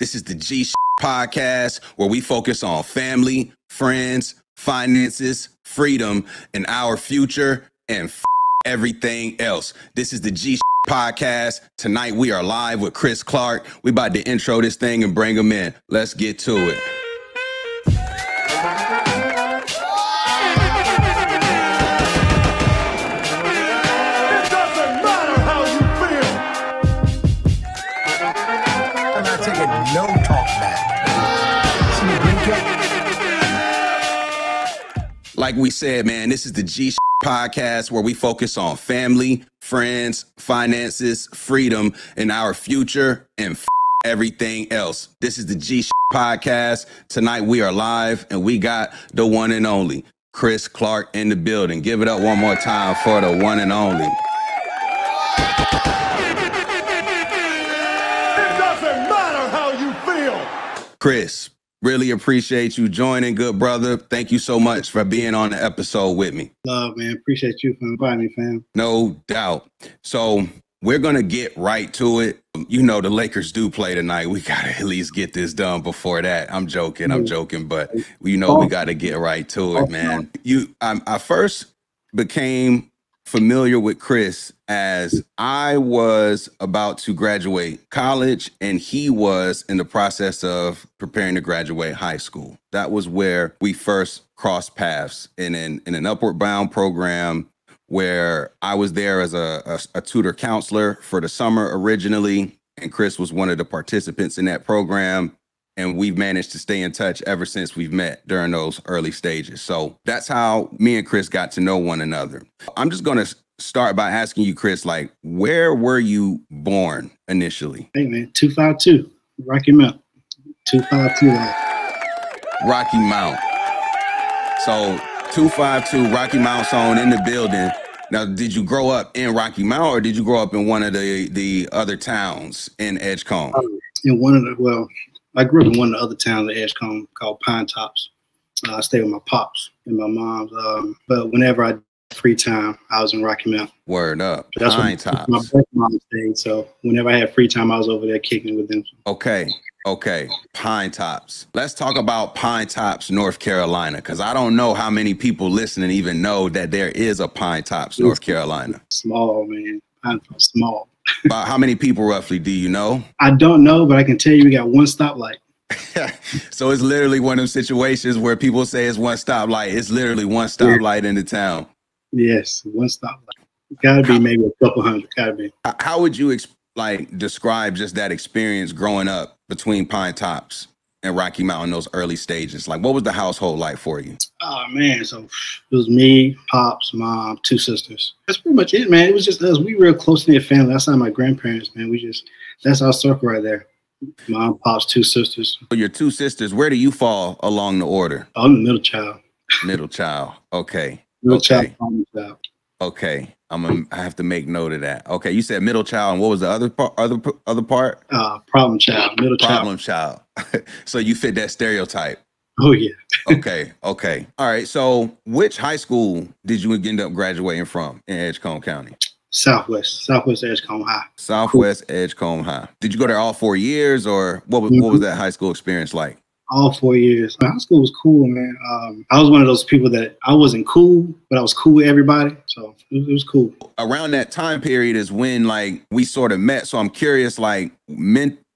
This is the Podcast, where we focus on family, friends, finances, freedom, and our future, and everything else. This is the Podcast. Tonight we are live with Chris Clark. We about to intro this thing and bring him in. Let's get to it. No talk back. Like we said, man, this is the Podcast, where we focus on family, friends, finances, freedom, and our future, and everything else. This is the Podcast. Tonight we are live, and we got the one and only Chris Clark in the building. Give it up one more time for the one and only. Chris, really appreciate you joining, good brother. Thank you so much for being on the episode with me. Love, man. Appreciate you for inviting me, fam. No doubt. So we're going to get right to it. You know, the Lakers do play tonight. We got to at least get this done before that. I'm joking, but you know, we got to get right to it, man. I first became familiar with Chris as I was about to graduate college and he was in the process of preparing to graduate high school. That was where we first crossed paths in an upward bound program where I was there as a tutor counselor for the summer originally, and Chris was one of the participants in that program. And we've managed to stay in touch ever since we've met during those early stages. So that's how me and Chris got to know one another. I'm just going to start by asking you, Chris, like, where were you born initially? Hey, man, 252, Rocky Mount. 252. Rocky Mount. So 252, Rocky Mount zone in the building. Now, did you grow up in Rocky Mount or did you grow up in one of the other towns in Edgecombe? I grew up in one of the other towns in Edgecombe called Pine Tops. I stayed with my pops and my mom's. But whenever I had free time, I was in Rocky Mount. Word up. That's Pine Tops. My birth mom stayed. So whenever I had free time, I was over there kicking with them. Okay. Pine Tops. Let's talk about Pine Tops, North Carolina, because I don't know how many people listening even know that there is a Pine Tops, North Carolina. Small, man. Pine Tops, small. About how many people roughly do you know? I don't know, but I can tell you we got one stoplight. So it's literally one of those situations where people say it's one stoplight. It's literally one stoplight in the town. Yes, one stoplight. Gotta be maybe a couple hundred. Gotta be. How would you describe just that experience growing up between Pine Tops and Rocky Mount in those early stages? Like, what was the household like for you? Oh, man. So it was me, pops, mom, two sisters. That's pretty much it, man. It was just us. We real close-knit family. That's not my grandparents, man. That's our circle right there. Mom, pops, two sisters. So your two sisters, where do you fall along the order? I'm the middle child. Middle child. Okay. Middle child, problem child. Okay. I have to make note of that. Okay. You said middle child, and what was the other part? Problem child. Middle child. Problem child. So you fit that stereotype. Oh, yeah. Okay. All right. So which high school did you end up graduating from in Edgecombe County? Southwest Edgecombe High. Southwest Edgecombe High. Did you go there all 4 years, or what was that high school experience like? All 4 years. High school was cool, man. I was one of those people that I wasn't cool, but I was cool with everybody. So it was cool. Around that time period is when we sort of met. So I'm curious,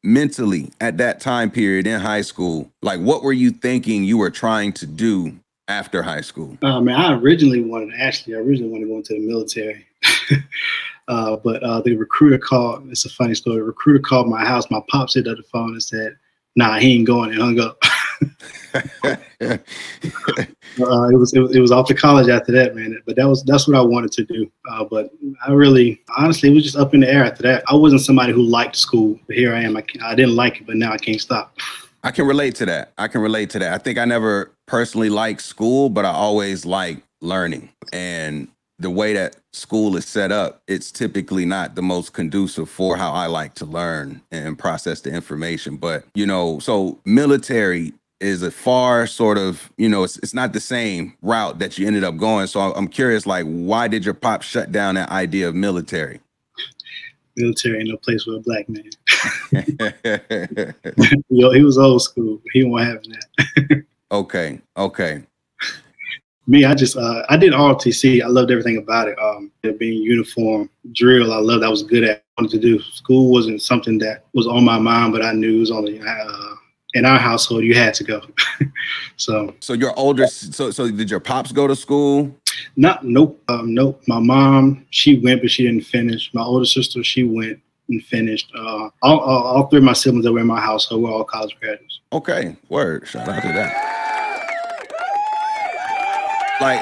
mentally at that time period in high school, what were you thinking you were trying to do after high school? Man, I originally wanted to go into the military. But the recruiter called. It's a funny story. The recruiter called my house. My pop said at the phone and said, "Nah, he ain't going," and hung up. It was off to college after that, man. But that's what I wanted to do. But honestly, it was just up in the air after that. I wasn't somebody who liked school, but here I am. I didn't like it, but now I can't stop. I can relate to that. I think I never personally liked school, but I always liked learning. And the way that school is set up, it's typically not the most conducive for how I like to learn and process the information. But, so military is a far sort of, it's not the same route that you ended up going. So I'm curious, why did your pop shut down that idea of military? Military ain't no place for a black man. Yo, he was old school. He wasn't having that. Okay. Me, I did ROTC. I loved everything about it. It being uniform, drill, I loved. I was good at. I wanted to do. School wasn't something that was on my mind, but I knew it was only in our household you had to go. So your older. So did your pops go to school? Nope. My mom, she went, but she didn't finish. My older sister, she went and finished. All three of my siblings that were in my household were all college graduates. Okay, word. Shout out to that. Like,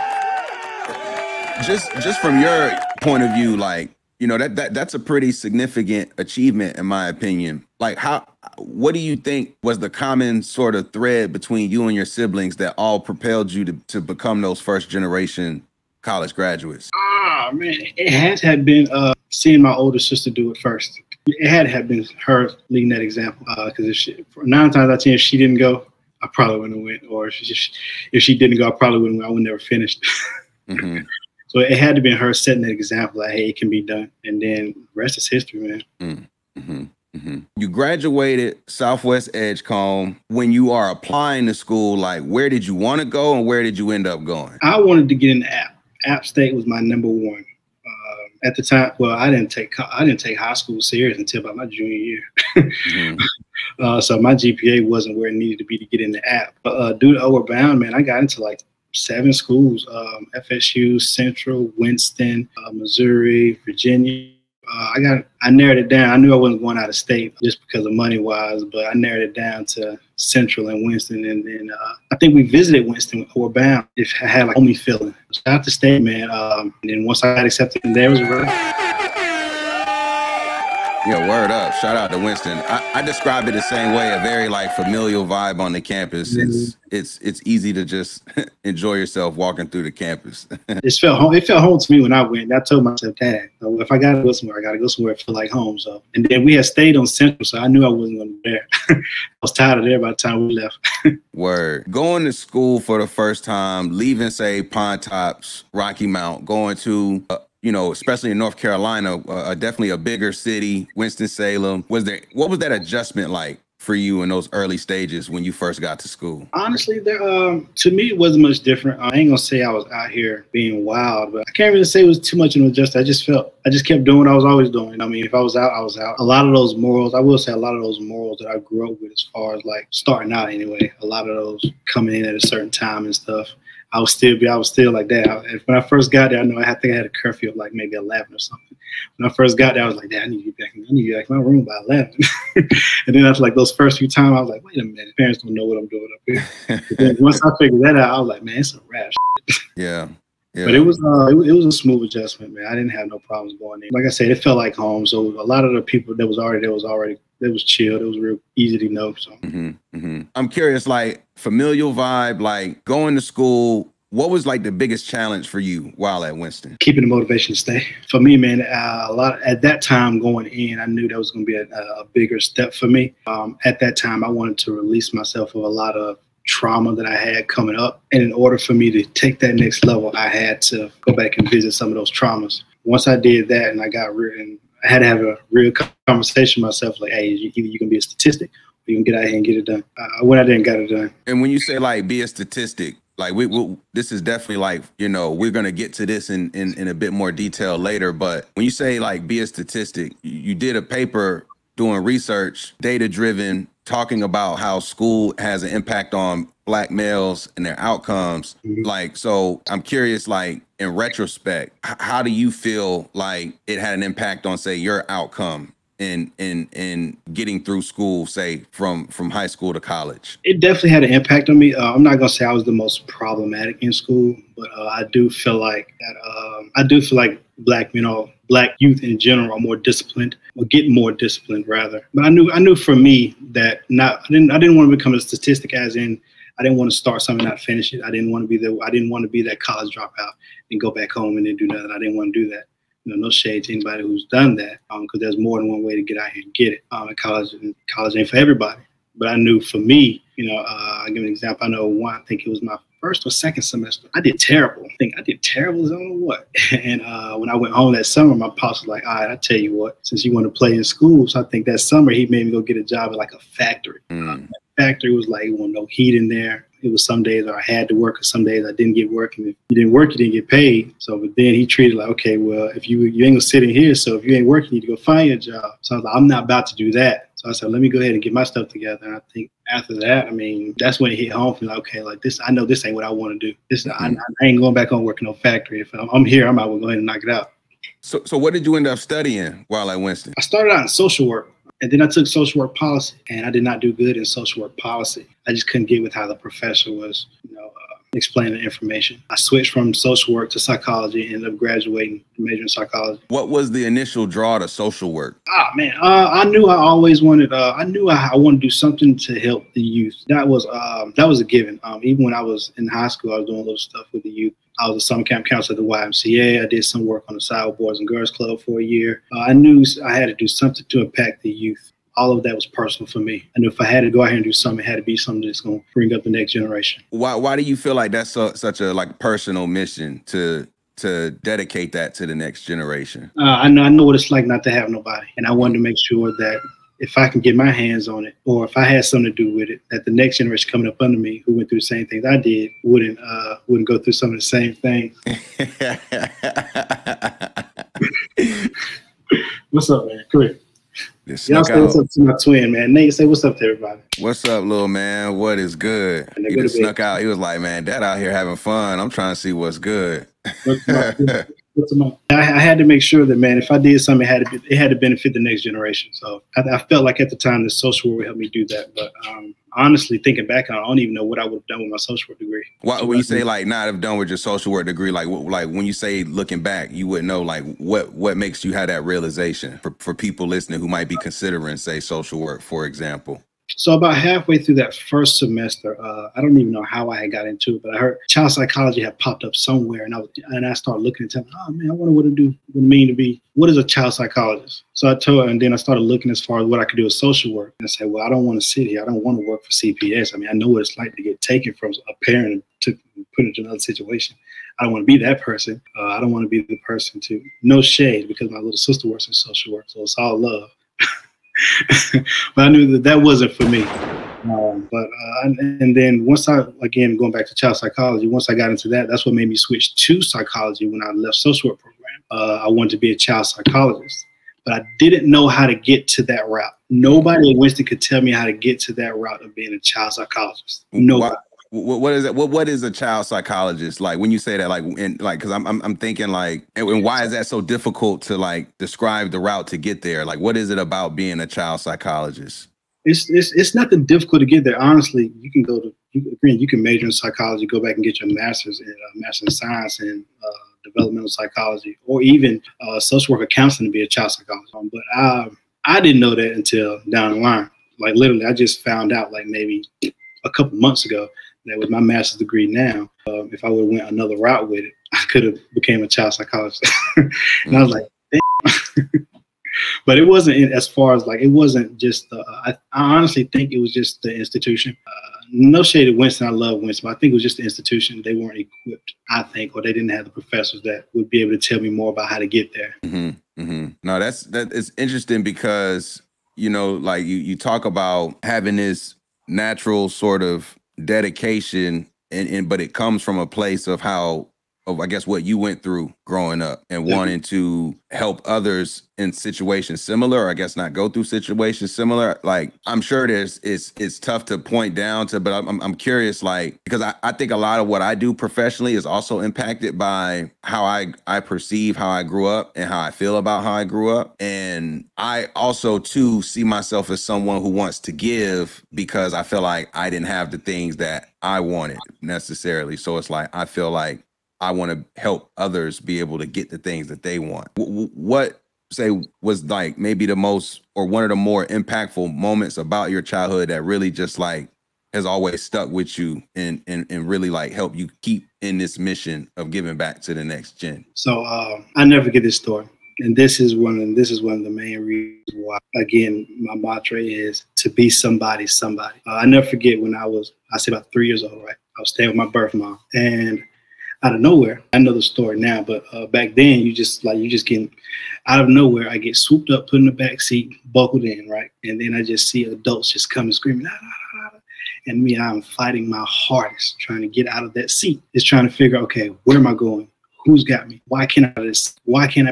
just from your point of view, like, you know, that's a pretty significant achievement in my opinion. Like, what do you think was the common sort of thread between you and your siblings that all propelled you to become those first generation college graduates? Man, it had to have been seeing my older sister do it first. It had to have been her leading that example. Because if 9 times out of 10, if she didn't go, I probably wouldn't have went. Or if she didn't go, I probably wouldn't have went. I would never finished. Mm-hmm. So it had to be her setting that example, like, hey, it can be done. And then the rest is history, man. Mm-hmm. Mm-hmm. You graduated Southwest Edgecombe. When you are applying to school, like, where did you want to go and where did you end up going? I wanted to get in the App. App State was my number one. At the time, well, I didn't take high school serious until about my junior year. Mm-hmm. So my GPA wasn't where it needed to be to get in the App. But due to Outward Bound, man, I got into like 7 schools: FSU, Central, Winston, Missouri, Virginia. I narrowed it down. I knew I wasn't going out of state just because of money wise, but I narrowed it down to Central and Winston. And then I think we visited Winston with Outward Bound. If I had like homey feeling. Shout out to state, man. And then once I got accepted, there was a road. Yeah, word up. Shout out to Winston. I describe it the same way, a very like familial vibe on the campus. Mm-hmm. It's easy to just enjoy yourself walking through the campus. It felt home to me when I went. I told myself, Dad, if I gotta go somewhere, I gotta go somewhere I feel like home. So, and then we had stayed on Central, so I knew I wasn't gonna be there. I was tired of there by the time we left. Word. Going to school for the first time, leaving, say, Pond Tops, Rocky Mount, going to you know, especially in North Carolina, definitely a bigger city, Winston-Salem. What was that adjustment like for you in those early stages when you first got to school? Honestly, to me, it wasn't much different. I ain't gonna say I was out here being wild, but I can't really say it was too much of an adjustment. I just kept doing what I was always doing. I mean, if I was out, I was out. A lot of those morals, I will say a lot of those morals that I grew up with as far as like starting out anyway, a lot of those coming in at a certain time and stuff. I was still like that. When I first got there, I think I had a curfew of like maybe 11 or something. When I first got there, I was like, Dad, I need to get back in my room by 11. And then after like those first few times, I was like, wait a minute, parents don't know what I'm doing up here. But then once I figured that out, I was like, man, it's a rap. Yeah. Yeah. But it was a smooth adjustment, man. I didn't have no problems going in. Like I said, it felt like home. So a lot of the people that was already it was chill. It was real easy to know. So I'm curious, like familial vibe, like going to school. What was like the biggest challenge for you while at Winston? Keeping the motivation to stay. For me, man, at that time going in, I knew that was going to be a bigger step for me. At that time, I wanted to release myself of a lot of trauma that I had coming up. And in order for me to take that next level, I had to go back and visit some of those traumas. Once I did that and I had to have a real conversation with myself, like, hey, either you can be a statistic or you can get out here and get it done. I went out there and got it done. And when you say like be a statistic, like this is definitely like, you know, we're going to get to this in a bit more detail later. But when you say like be a statistic, you did a paper doing research, data driven, talking about how school has an impact on Black males and their outcomes. Mm-hmm. Like, so I'm curious, like in retrospect, how do you feel like it had an impact on, say, your outcome in getting through school, say from high school to college? It definitely had an impact on me. I'm not gonna say I was the most problematic in school, but I do feel like Black youth in general are more disciplined, or getting more disciplined rather. But I knew for me that I didn't want to become a statistic, as in I didn't want to start something and not finish it. I didn't want to be that college dropout and go back home and then do nothing. I didn't want to do that. You know, no shade to anybody who's done that, because there's more than one way to get out here and get it. College ain't for everybody. But I knew for me, you know, I'll give an example. I know I think it was my first or second semester. I did terrible. I think I did terrible as I don't know what. And when I went home that summer, my pops was like, all right, I tell you what, since you want to play in school. So I think that summer he made me go get a job at like a factory. That factory was like, no heat in there. It was some days I had to work, or some days I didn't get work. And if you didn't work, you didn't get paid. So, but then he treated like, okay, well, if you ain't gonna sit in here, so if you ain't working, you need to go find your job. So I was like, I'm not about to do that. So I said, let me go ahead and get my stuff together. And I think after that, I mean, that's when it hit home for me. Like, okay, like this, I know this ain't what I want to do. This, I ain't going back on working no factory. If I'm here, I'm out. We'll go ahead and knock it out. So what did you end up studying while at Winston? I started out in social work. And then I took social work policy, and I did not do good in social work policy. I just couldn't get with how the professor was, explaining the information. I switched from social work to psychology and ended up graduating, majoring in psychology. What was the initial draw to social work? Man, I knew I always wanted. I knew I wanted to do something to help the youth. That was a given. Even when I was in high school, I was doing a little stuff with the youth. I was a summer camp counselor at the YMCA. I did some work on the Side Boys and Girls Club for a year. I knew I had to do something to impact the youth. All of that was personal for me. I knew if I had to go out here and do something, it had to be something that's going to bring up the next generation. Why do you feel like that's such a personal mission to dedicate that to the next generation? I know what it's like not to have nobody. And I wanted to make sure that if I can get my hands on it, or if I had something to do with it, that the next generation coming up under me who went through the same things I did wouldn't go through some of the same things. What's up, man? Come here. Y'all say what's up to my twin, man. Nate, say what's up to everybody. What's up, little man? What is good? He just snuck out. He was like, man, Dad out here having fun. I'm trying to see what's good. I had to make sure that, man, if I did something, it had to benefit the next generation. So I felt like at the time the social work would help me do that. But honestly, thinking back on it, I don't even know what I would have done with my social work degree. When you say like not have done with your social work degree, like when you say looking back, you wouldn't know like what makes you have that realization for people listening who might be considering, say, social work, for example. So about halfway through that first semester, I don't even know how I had got into it, but I heard child psychology had popped up somewhere, and I started looking and telling, oh man, I wonder what it mean to be, what is a child psychologist? So I told her, and then I started looking as far as what I could do with social work. And I said, well, I don't want to sit here. I don't want to work for CPS. I mean, I know what it's like to get taken from a parent and put into another situation. I don't want to be that person. I don't want to be the person to, no shade, because my little sister works in social work, so it's all love. But I knew that wasn't for me. And then once again, going back to child psychology, once I got into that, that's what made me switch to psychology when I left social work program. I wanted to be a child psychologist, but I didn't know how to get to that route. Nobody at Winston could tell me how to get to that route of being a child psychologist. Nobody. What is it? What is a child psychologist? Like when you say that, because I'm thinking like, and why is that so difficult to like describe the route to get there? Like, what is it about being a child psychologist? It's nothing difficult to get there. Honestly, you can major in psychology, go back and get your master's in science and developmental psychology, or even social work or counseling to be a child psychologist. But I didn't know that until down the line. Like literally, I just found out like maybe a couple months ago that with my master's degree now, if I would have went another route with it, I could have became a child psychologist. And I was like, damn. But it wasn't as far as like, it wasn't just, I honestly think it was just the institution. No shade at Winston, I love Winston, but I think it was just the institution. They weren't equipped, I think, or they didn't have the professors that would be able to tell me more about how to get there. No, that is interesting because, like you talk about having this natural sort of dedication, but it comes from a place of I guess what you went through growing up and wanting to help others in situations similar, or I guess not go through situations similar. Like I'm sure it's tough to point down to, but I'm curious, like, because I think a lot of what I do professionally is also impacted by how I perceive how I grew up and how I feel about how I grew up. And I also too see myself as someone who wants to give because I feel like I didn't have the things that I wanted necessarily. So it's like, I feel like I want to help others be able to get the things that they want. What was like maybe the most or one of the more impactful moments about your childhood that really just like has always stuck with you and really like help you keep in this mission of giving back to the next gen? So I never forget this story. And this is one of the main reasons why, again, my mantra is to be somebody's somebody. I never forget when I say about 3 years old, right? I was staying with my birth mom, and out of nowhere, I know the story now, but back then you just getting out of nowhere. I get swooped up, put in the back seat, buckled in, right? And then I just see adults just coming screaming, ah, ah, ah. And me, I'm fighting my hardest, trying to get out of that seat. Just trying to figure, okay, where am I going? Who's got me? Why can't I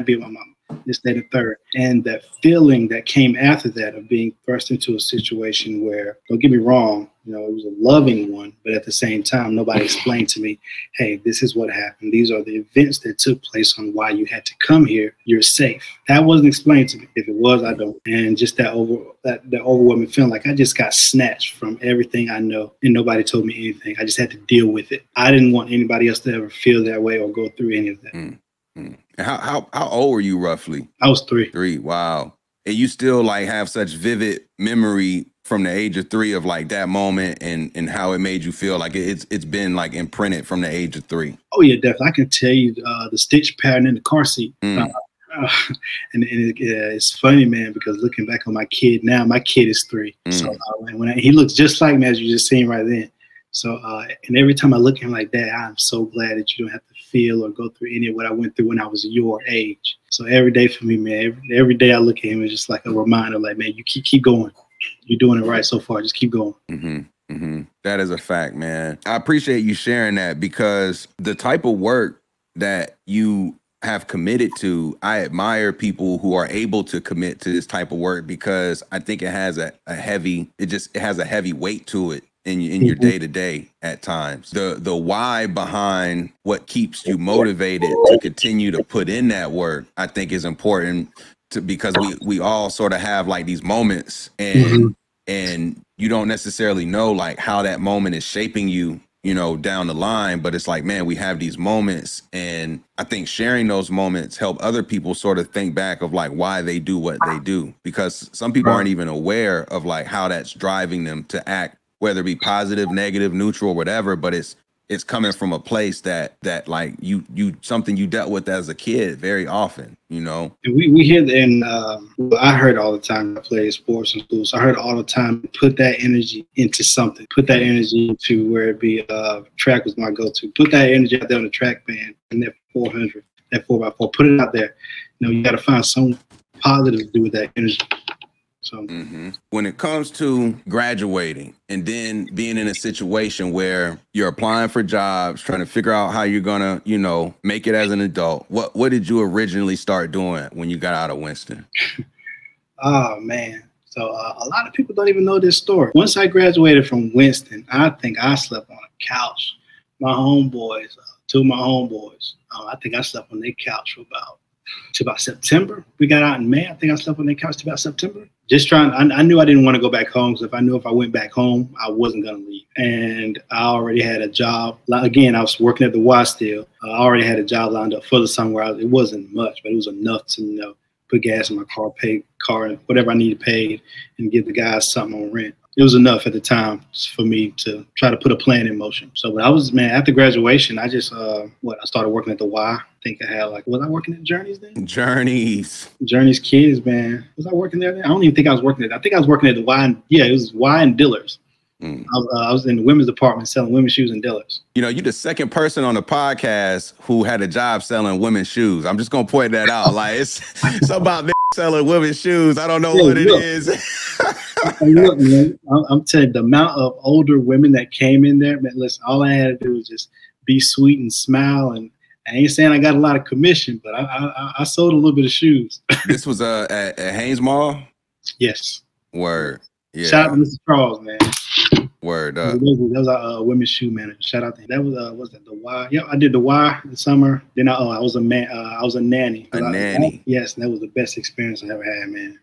be with my mom? This, that, and third. And that feeling that came after that of being thrust into a situation where, don't get me wrong, you know, it was a loving one, but at the same time, nobody explained to me, hey, this is what happened. These are the events that took place on why you had to come here. You're safe. That wasn't explained to me. If it was, I don't. And just that overwhelming feeling like I just got snatched from everything I know and nobody told me anything. I just had to deal with it. I didn't want anybody else to ever feel that way or go through any of that. Mm-hmm. How old were you roughly? I was 3. 3. Wow. And you still like have such vivid memory from the age of 3 of like that moment and how it made you feel. Like it's been like imprinted from the age of 3. Oh yeah, definitely. I can tell you the stitch pattern in the car seat. And it's funny, man, because looking back on my kid now, my kid is 3. So he looks just like me, as you just seen right then. So, and every time I look at him like that, I'm so glad that you don't have to feel or go through any of what I went through when I was your age. So every day for me, man, every day I look at him, it's just like a reminder, like, man, you keep going. You're doing it right so far. Just keep going. That is a fact, man. I appreciate you sharing that, because the type of work that you have committed to, I admire people who are able to commit to this type of work, because I think it has a heavy weight to it in your day-to-day at times. The why behind what keeps you motivated to continue to put in that work, I think is important because we all sort of have like these moments and you don't necessarily know like how that moment is shaping you, you know, down the line. But it's like, man, we have these moments, and I think sharing those moments help other people sort of think back of like why they do what they do, because some people aren't even aware of like how that's driving them to act, whether it be positive, negative, neutral, whatever, but it's coming from a place that like you something you dealt with as a kid very often, you know. And we hear that, and I heard all the time. I played sports in school, so I heard all the time, put that energy into something. Put that energy into where it be. Track was my go-to. Put that energy out there on the track band and that 400, that 4x4. Put it out there. You know, you got to find some positive to do with that energy. So when it comes to graduating and then being in a situation where you're applying for jobs, trying to figure out how you're gonna, you know, make it as an adult, what did you originally start doing when you got out of Winston? Oh man, so a lot of people don't even know this story. Once I graduated from Winston, I think I slept on a couch. My homeboys, 2 of my homeboys, I think I slept on their couch for about September. We got out in May. I think I slept on their couch to about September. Just trying, I knew I didn't want to go back home, because if I went back home, I wasn't going to leave. And I already had a job. Again, I was working at the Y still. I already had a job lined up for the summer. It wasn't much, but it was enough to, you know, put gas in my car, pay car, and whatever I needed paid, and give the guys something on rent. It was enough at the time for me to try to put a plan in motion. So, but I was, man, after graduation, I just, I started working at the Y. I think I had was I working at Journeys then? Journeys Kids, man. Was I working there then? I don't even think I was working there. I think I was working at the Y. Yeah, it was Y and Dillard's. I was in the women's department selling women's shoes and Dillard's. You know, you're the second person on the podcast who had a job selling women's shoes. I'm just going to point that out. Like, it's about selling women's shoes. I don't know what it is. Look, man, I'm telling you, the amount of older women that came in there, man, listen, all I had to do was just be sweet and smile. And I ain't saying I got a lot of commission, but I sold a little bit of shoes. This was at Haynes Mall? Yes. Word. Yeah. Shout out to Mr. Charles, man. Word up. That was our women's shoe manager. Shout out to him. That was that the Y? Yep, I did the Y in the summer. Then I was a man. I was a nanny. Nanny. Yes, that was the best experience I ever had, man.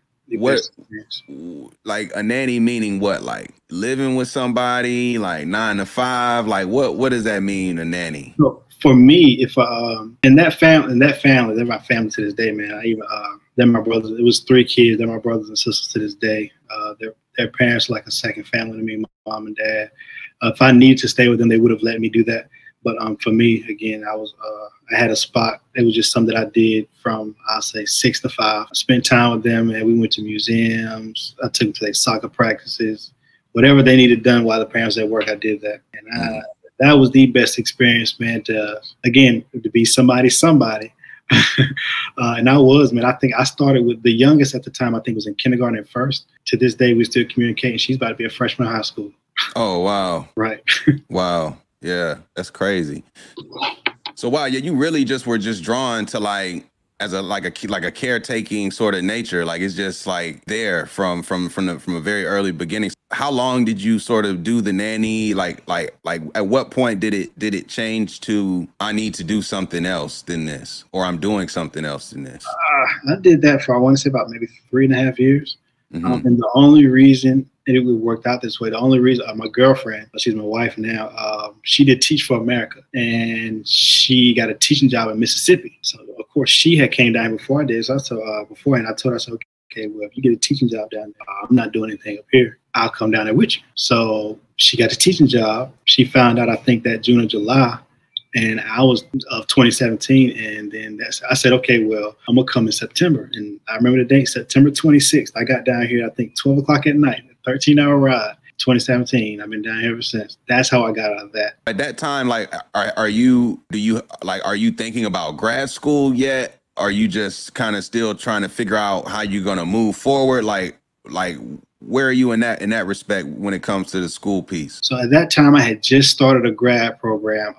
Like a nanny meaning what? Like living with somebody, like 9 to 5. Like what does that mean, a nanny? So for me, if in that family, they're my family to this day, man. They're my brothers. It was 3 kids. They're my brothers and sisters to this day. Their parents are like a second family to me, my mom and dad. If I needed to stay with them, they would have let me do that. But for me, again, I had a spot. It was just something that I did from, I'll say, 6 to 5. I spent time with them, and we went to museums. I took them to their soccer practices. Whatever they needed done while the parents at work, I did that. And that was the best experience, man, to be somebody. And I was, man. I think I started with the youngest at the time. I think was in kindergarten and first. To this day, we still communicate. She's about to be a freshman in high school. Oh, wow. Right. Wow. Yeah, that's crazy. So wow, yeah, you really were drawn to like as a caretaking sort of nature. Like it's just like there from a very early beginning. How long did you sort of do the nanny? Like at what point did it change to I need to do something else than this, or I'm doing something else than this? I did that for, I want to say, about maybe 3.5 years. Mm-hmm. And the only reason it worked out this way, the only reason, my girlfriend, she's my wife now, she did Teach for America, and she got a teaching job in Mississippi. So of course she had came down before I did. So I told beforehand, I told her, I said, okay, well, if you get a teaching job down there, I'm not doing anything up here. I'll come down there with you. So she got the teaching job. She found out, I think, that June or July. And I was of 2017, and then I said, okay, well, I'm gonna come in September. And I remember the date, September 26th. I got down here, I think 12 o'clock at night, a 13-hour ride, 2017. I've been down here ever since. That's how I got out of that. At that time, like, are you thinking about grad school yet? Are you just kind of still trying to figure out how you're gonna move forward? Like where are you in that respect when it comes to the school piece? So at that time, I had just started a grad program,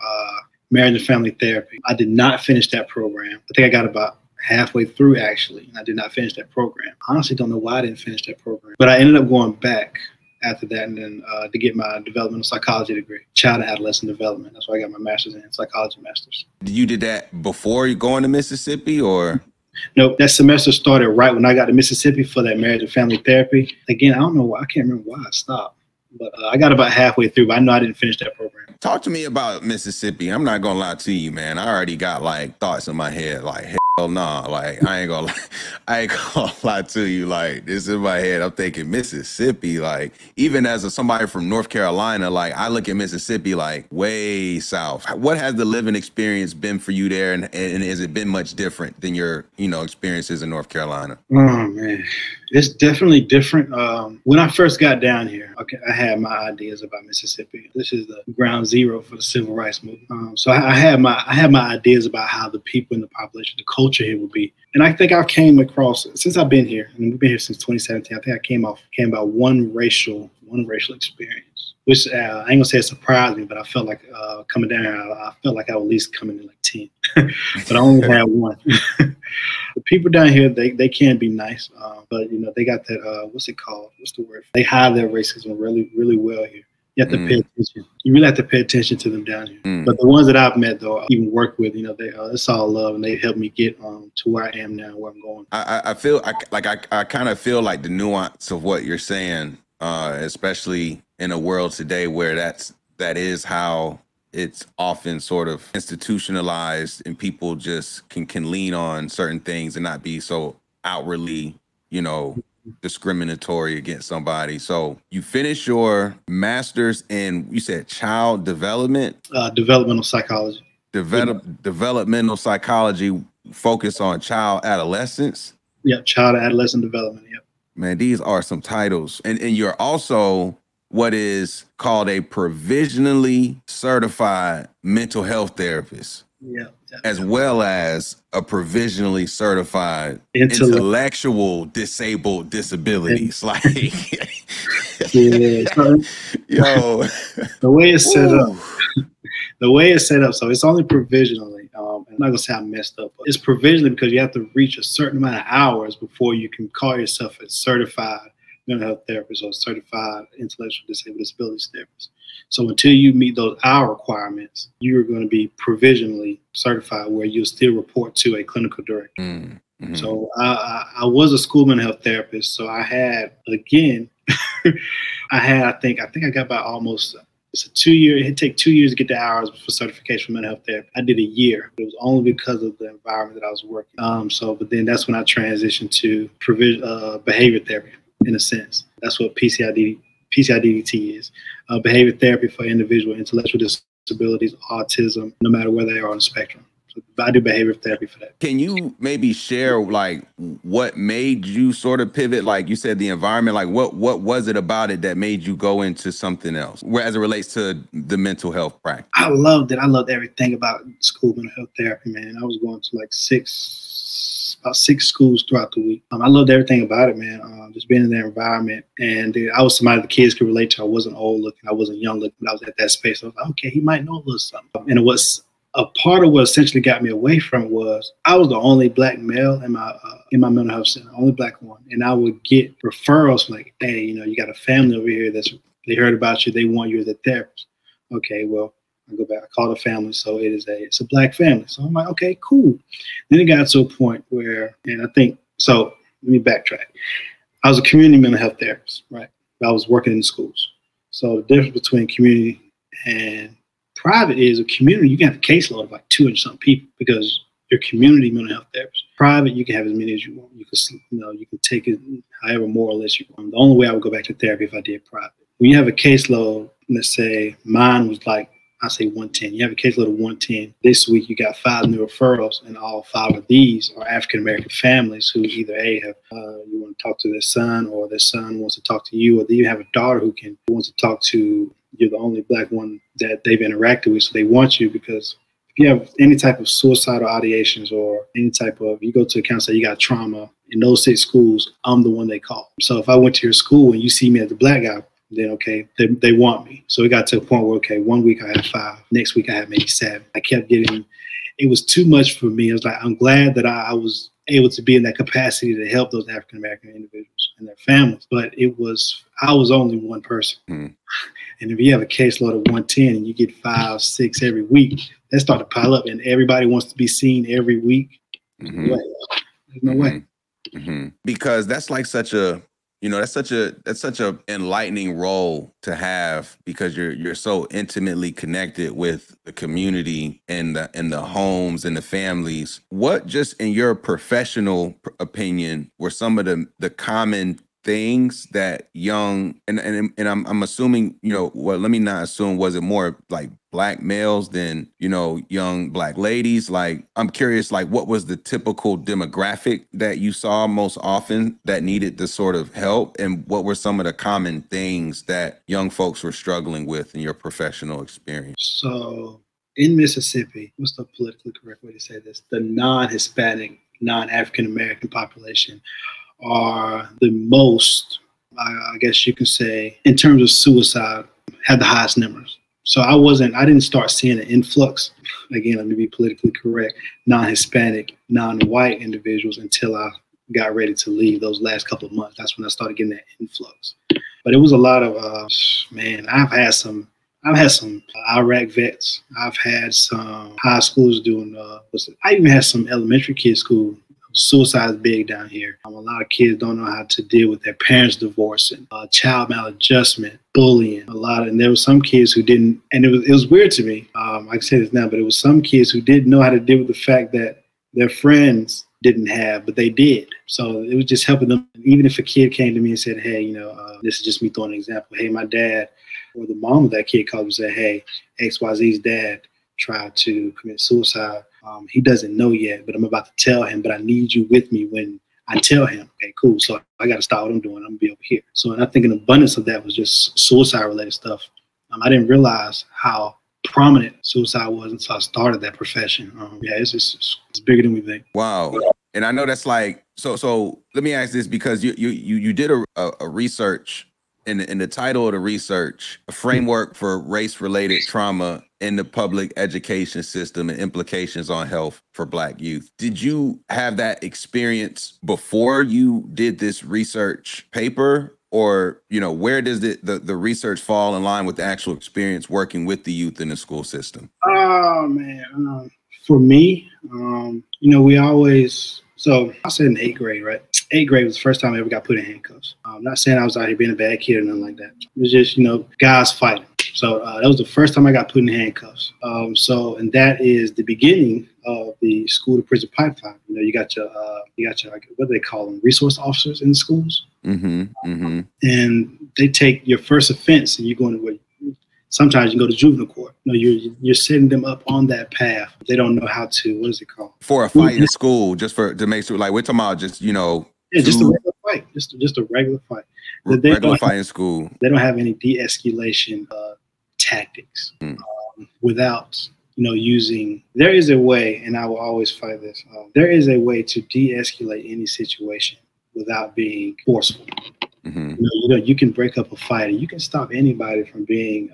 marriage and family therapy. I did not finish that program. I think I got about halfway through, actually, and I did not finish that program. I honestly don't know why I didn't finish that program, but I ended up going back after that, and then to get my developmental psychology degree, child and adolescent development. That's why I got my master's in psychology master's. You did that before you going to Mississippi, or? Nope, that semester started right when I got to Mississippi for that marriage and family therapy. Again, I don't know why. I can't remember why I stopped. But I got about halfway through, but I know I didn't finish that program. Talk to me about Mississippi. I'm not going to lie to you, man. I already got like thoughts in my head, like, hell nah. Like, I ain't gonna lie to you. Like, this in my head, I'm thinking Mississippi. Like, even as somebody from North Carolina, like, I look at Mississippi like way south. What has the living experience been for you there? And has it been much different than your, experiences in North Carolina? Oh, man. It's definitely different. When I first got down here, okay, I had my ideas about Mississippi. This is the ground zero for the civil rights movement. So I had my ideas about how the people in the population, the culture here would be. And I think I came across, since I've been here, and we've been here since 2017, I think I came about one racial experience, which I ain't gonna say it surprised me, but I felt like coming down here, I felt like I would at least come in like 10, but I only had one. The people down here, they can be nice, but they got that, what's it called? What's the word? They hide their racism really, really well here. You have to pay attention. You really have to pay attention to them down here. But the ones that I've met, though, even worked with, it's all love, and they helped me get to where I am now, where I'm going. I feel I kind of feel like the nuance of what you're saying, especially in a world today where that is how it's often sort of institutionalized, and people just can lean on certain things and not be so outwardly, discriminatory against somebody. So you finished your master's in, you said, child development? Developmental psychology. Developmental psychology, focus on child adolescence? Yeah, child and adolescent development, yeah. Man, these are some titles. And you're also what is called a provisionally certified mental health therapist. Yeah. As well as a provisionally certified intellectual disabled disabilities. Like, yeah. Yo, the way it's set up, so it's only provisionally. I'm not gonna say I messed up, but it's provisionally because you have to reach a certain amount of hours before you can call yourself a certified mental health therapist or certified intellectual disabilities therapist. So until you meet those hour requirements, you're going to be provisionally certified, where you'll still report to a clinical director. Mm-hmm. So I was a school mental health therapist. So I had, again, I think I got about almost, it's a 2 year, it'd take 2 years to get the hours for certification for mental health therapy. I did a year. It was only because of the environment that I was working. But then that's when I transitioned to behavior therapy, in a sense. That's what PCIDDT is, behavior therapy for individual intellectual disabilities. disabilities, autism, no matter where they are on the spectrum. So I do behavioral therapy for that. Can you maybe share like what made you sort of pivot? Like you said, the environment, like what was it about it that made you go into something else, where as it relates to the mental health practice? I loved it. I loved everything about school mental health therapy, man. I was going to like about six schools throughout the week. I loved everything about it, man. Just being in that environment. And I was somebody the kids could relate to. I wasn't old looking. I wasn't young looking. I was at that space. I was like, okay, he might know a little something. And it was a part of what essentially got me away from it was I was the only black male in my mental health center, only black one. And I would get referrals like, hey, you got a family over here they heard about you. They want you as a therapist. Okay, well, I go back, I call the family. So it's a black family. So I'm like, okay, cool. Then it got to a point where, and I think, so let me backtrack. I was a community mental health therapist, right? I was working in the schools. So the difference between community and private is a community, you can have a caseload of like 200-something people because you're community mental health therapist. Private, you can have as many as you want. You can take it however more or less you want. The only way I would go back to therapy if I did private. When you have a caseload, let's say mine was like, I say 110. You have a caseload of 110. This week you got 5 new referrals, and all 5 of these are African American families who either you want to talk to their son, or their son wants to talk to you, or you have a daughter who wants to talk to. You're the only black one that they've interacted with, so they want you because if you have any type of suicidal ideations or any type of, you go to a counselor, you got trauma in those 6 schools, I'm the one they call. So if I went to your school and you see me as the black guy, then okay, they want me. So it got to a point where, okay, one week I had 5, next week I had maybe 7. I kept getting, it was too much for me. I was like, I'm glad that I was able to be in that capacity to help those African American individuals and their families. But I was only one person. Mm. And if you have a caseload of 110 and you get 5, 6 every week, that start to pile up, and everybody wants to be seen every week. Mm-hmm. There's no way. Mm-hmm. Because that's like such a, that's such a enlightening role to have, because you're so intimately connected with the community and the homes and the families. What, just in your professional opinion, were some of the common things that young, and I'm assuming, well, let me not assume, was it more like black males than, young black ladies? Like, I'm curious, like, what was the typical demographic that you saw most often that needed this sort of help? And what were some of the common things that young folks were struggling with in your professional experience? So in Mississippi, what's the politically correct way to say this? The non-Hispanic, non-African American population are the most, I guess you can say, in terms of suicide, had the highest numbers. So I didn't start seeing an influx, again, let me be politically correct, non-Hispanic, non-white individuals until I got ready to leave those last couple of months. That's when I started getting that influx. But it was a lot of, I've had some Iraq vets. I've had some high schools doing, I even had some elementary kids school. Suicide is big down here. A lot of kids don't know how to deal with their parents divorcing, child maladjustment, bullying, and there were some kids who didn't, and it was weird to me. I can say this now, but it was some kids who didn't know how to deal with the fact that their friends didn't have, but they did. So it was just helping them. Even if a kid came to me and said, hey, this is just me throwing an example. Hey, my dad, or the mom of that kid called and said, hey, XYZ's dad tried to commit suicide. He doesn't know yet, but I'm about to tell him, but I need you with me when I tell him. Okay, cool. So I got to stop what I'm doing. I'm going to be over here. So, and I think an abundance of that was just suicide related stuff. I didn't realize how prominent suicide was until I started that profession. It's bigger than we think. Wow. And I know that's like, so let me ask this, because you did a research in the title of the research, a framework for race-related trauma in the public education system and implications on health for Black youth. Did you have that experience before you did this research paper? Or, where does the research fall in line with the actual experience working with the youth in the school system? Oh, man. For me, we always, so I said in 8th grade, right? 8th grade was the first time I ever got put in handcuffs. I'm not saying I was out here being a bad kid or nothing like that. It was just, guys fighting. So that was the first time I got put in handcuffs. And that is the beginning of the school to prison pipeline. You got your what do they call them? Resource officers in the schools. Mm-hmm, mm-hmm. And they take your first offense and you're going to, sometimes you go to juvenile court. know, you're setting them up on that path. They don't know how to, what is it called? For a fight in school, just to make sure, like we're talking about just, you know. Yeah, just a regular fight. Just a regular fight. Regular fight in school. They don't have any de-escalation tactics without, you know, using, there is a way, and I will always fight this. There is a way to de-escalate any situation without being forceful. You know, you can break up a fight and you can stop anybody from being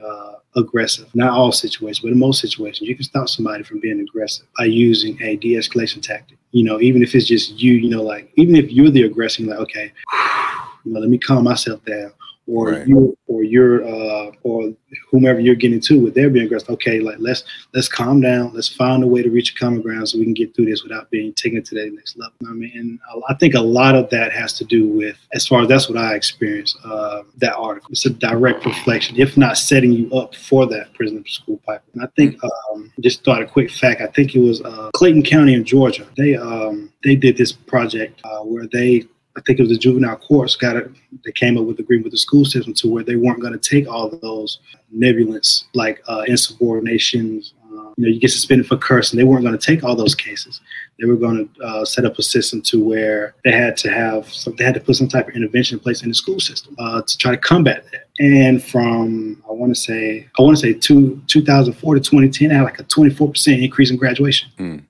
aggressive. Not all situations, but in most situations, you can stop somebody from being aggressive by using a de-escalation tactic. You know, even if it's just you know, like, even if you're the aggressor, you're like, okay, you know, let me calm myself down. Or right. Or whomever you're getting to with, they're being aggressive. Okay, like let's calm down. Let's find a way to reach a common ground so we can get through this without being taken to that next level. I mean, and I think a lot of that has to do with, as far as that's what I experienced. That article, it's a direct reflection, if not setting you up for that prison to school pipeline. And I think just thought a quick fact. I think it was Clayton County in Georgia. They did this project where I think it was the juvenile courts they came up with agreement with the school system to where they weren't going to take all of those nebulous, like insubordinations, you know, you get suspended for cursing. They weren't going to take all those cases. They were going to set up a system to where they had to put some type of intervention in place in the school system to try to combat that. And from I want to say 2004 to 2010, they had like a 24% increase in graduation.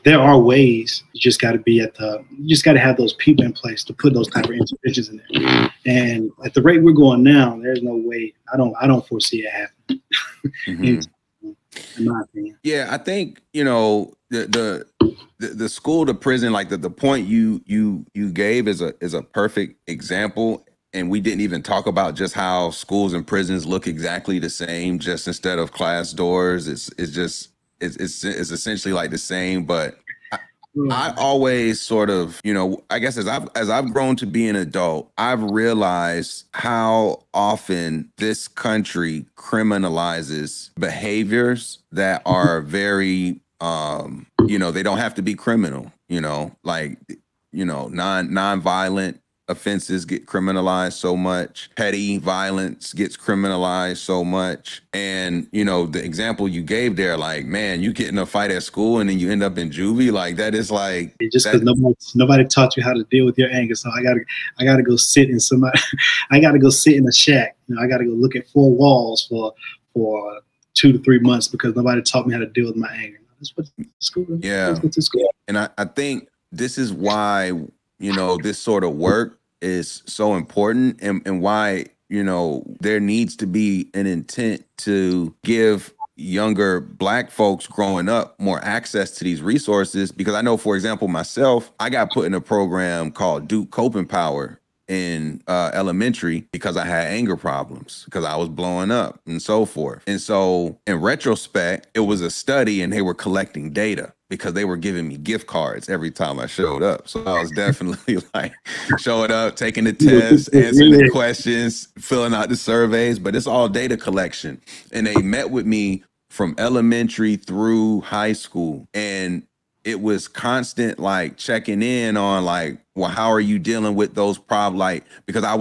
There are ways. You just got to have those people in place to put those type of interventions in there. And at the rate we're going now, there's no way. I don't foresee it happening. In my opinion. Yeah, I think, you know, the school to prison, like the point you gave is a perfect example. And we didn't even talk about just how schools and prisons look exactly the same. Just instead of class doors, it's essentially like the same. But I always sort of, you know, I guess as I've grown to be an adult, I've realized how often this country criminalizes behaviors that are very, you know, they don't have to be criminal, you know, like, you know, non-violent offenses get criminalized so much. Petty violence gets criminalized so much. And, you know, the example you gave there, like, man, you get in a fight at school and then you end up in juvie, like that is like, just because nobody taught you how to deal with your anger. So I gotta go sit in I gotta go sit in a shack. You know, I gotta go look at 4 walls for 2 to 3 months because nobody taught me how to deal with my anger. That's what school. Yeah. Let's go to school. And I think this is why, you know, this sort of work is so important, and why, you know, there needs to be an intent to give younger Black folks growing up more access to these resources. Because I know, for example, myself, I got put in a program called Duke Coping Power in elementary because I had anger problems, because I was blowing up and so forth. And so in retrospect, it was a study and they were collecting data because they were giving me gift cards every time I showed up. So I was definitely like showing up, taking the tests, answering the questions, filling out the surveys, but it's all data collection. And they met with me from elementary through high school. And it was constant, like checking in on like, well, how are you dealing with those problems? Like, because I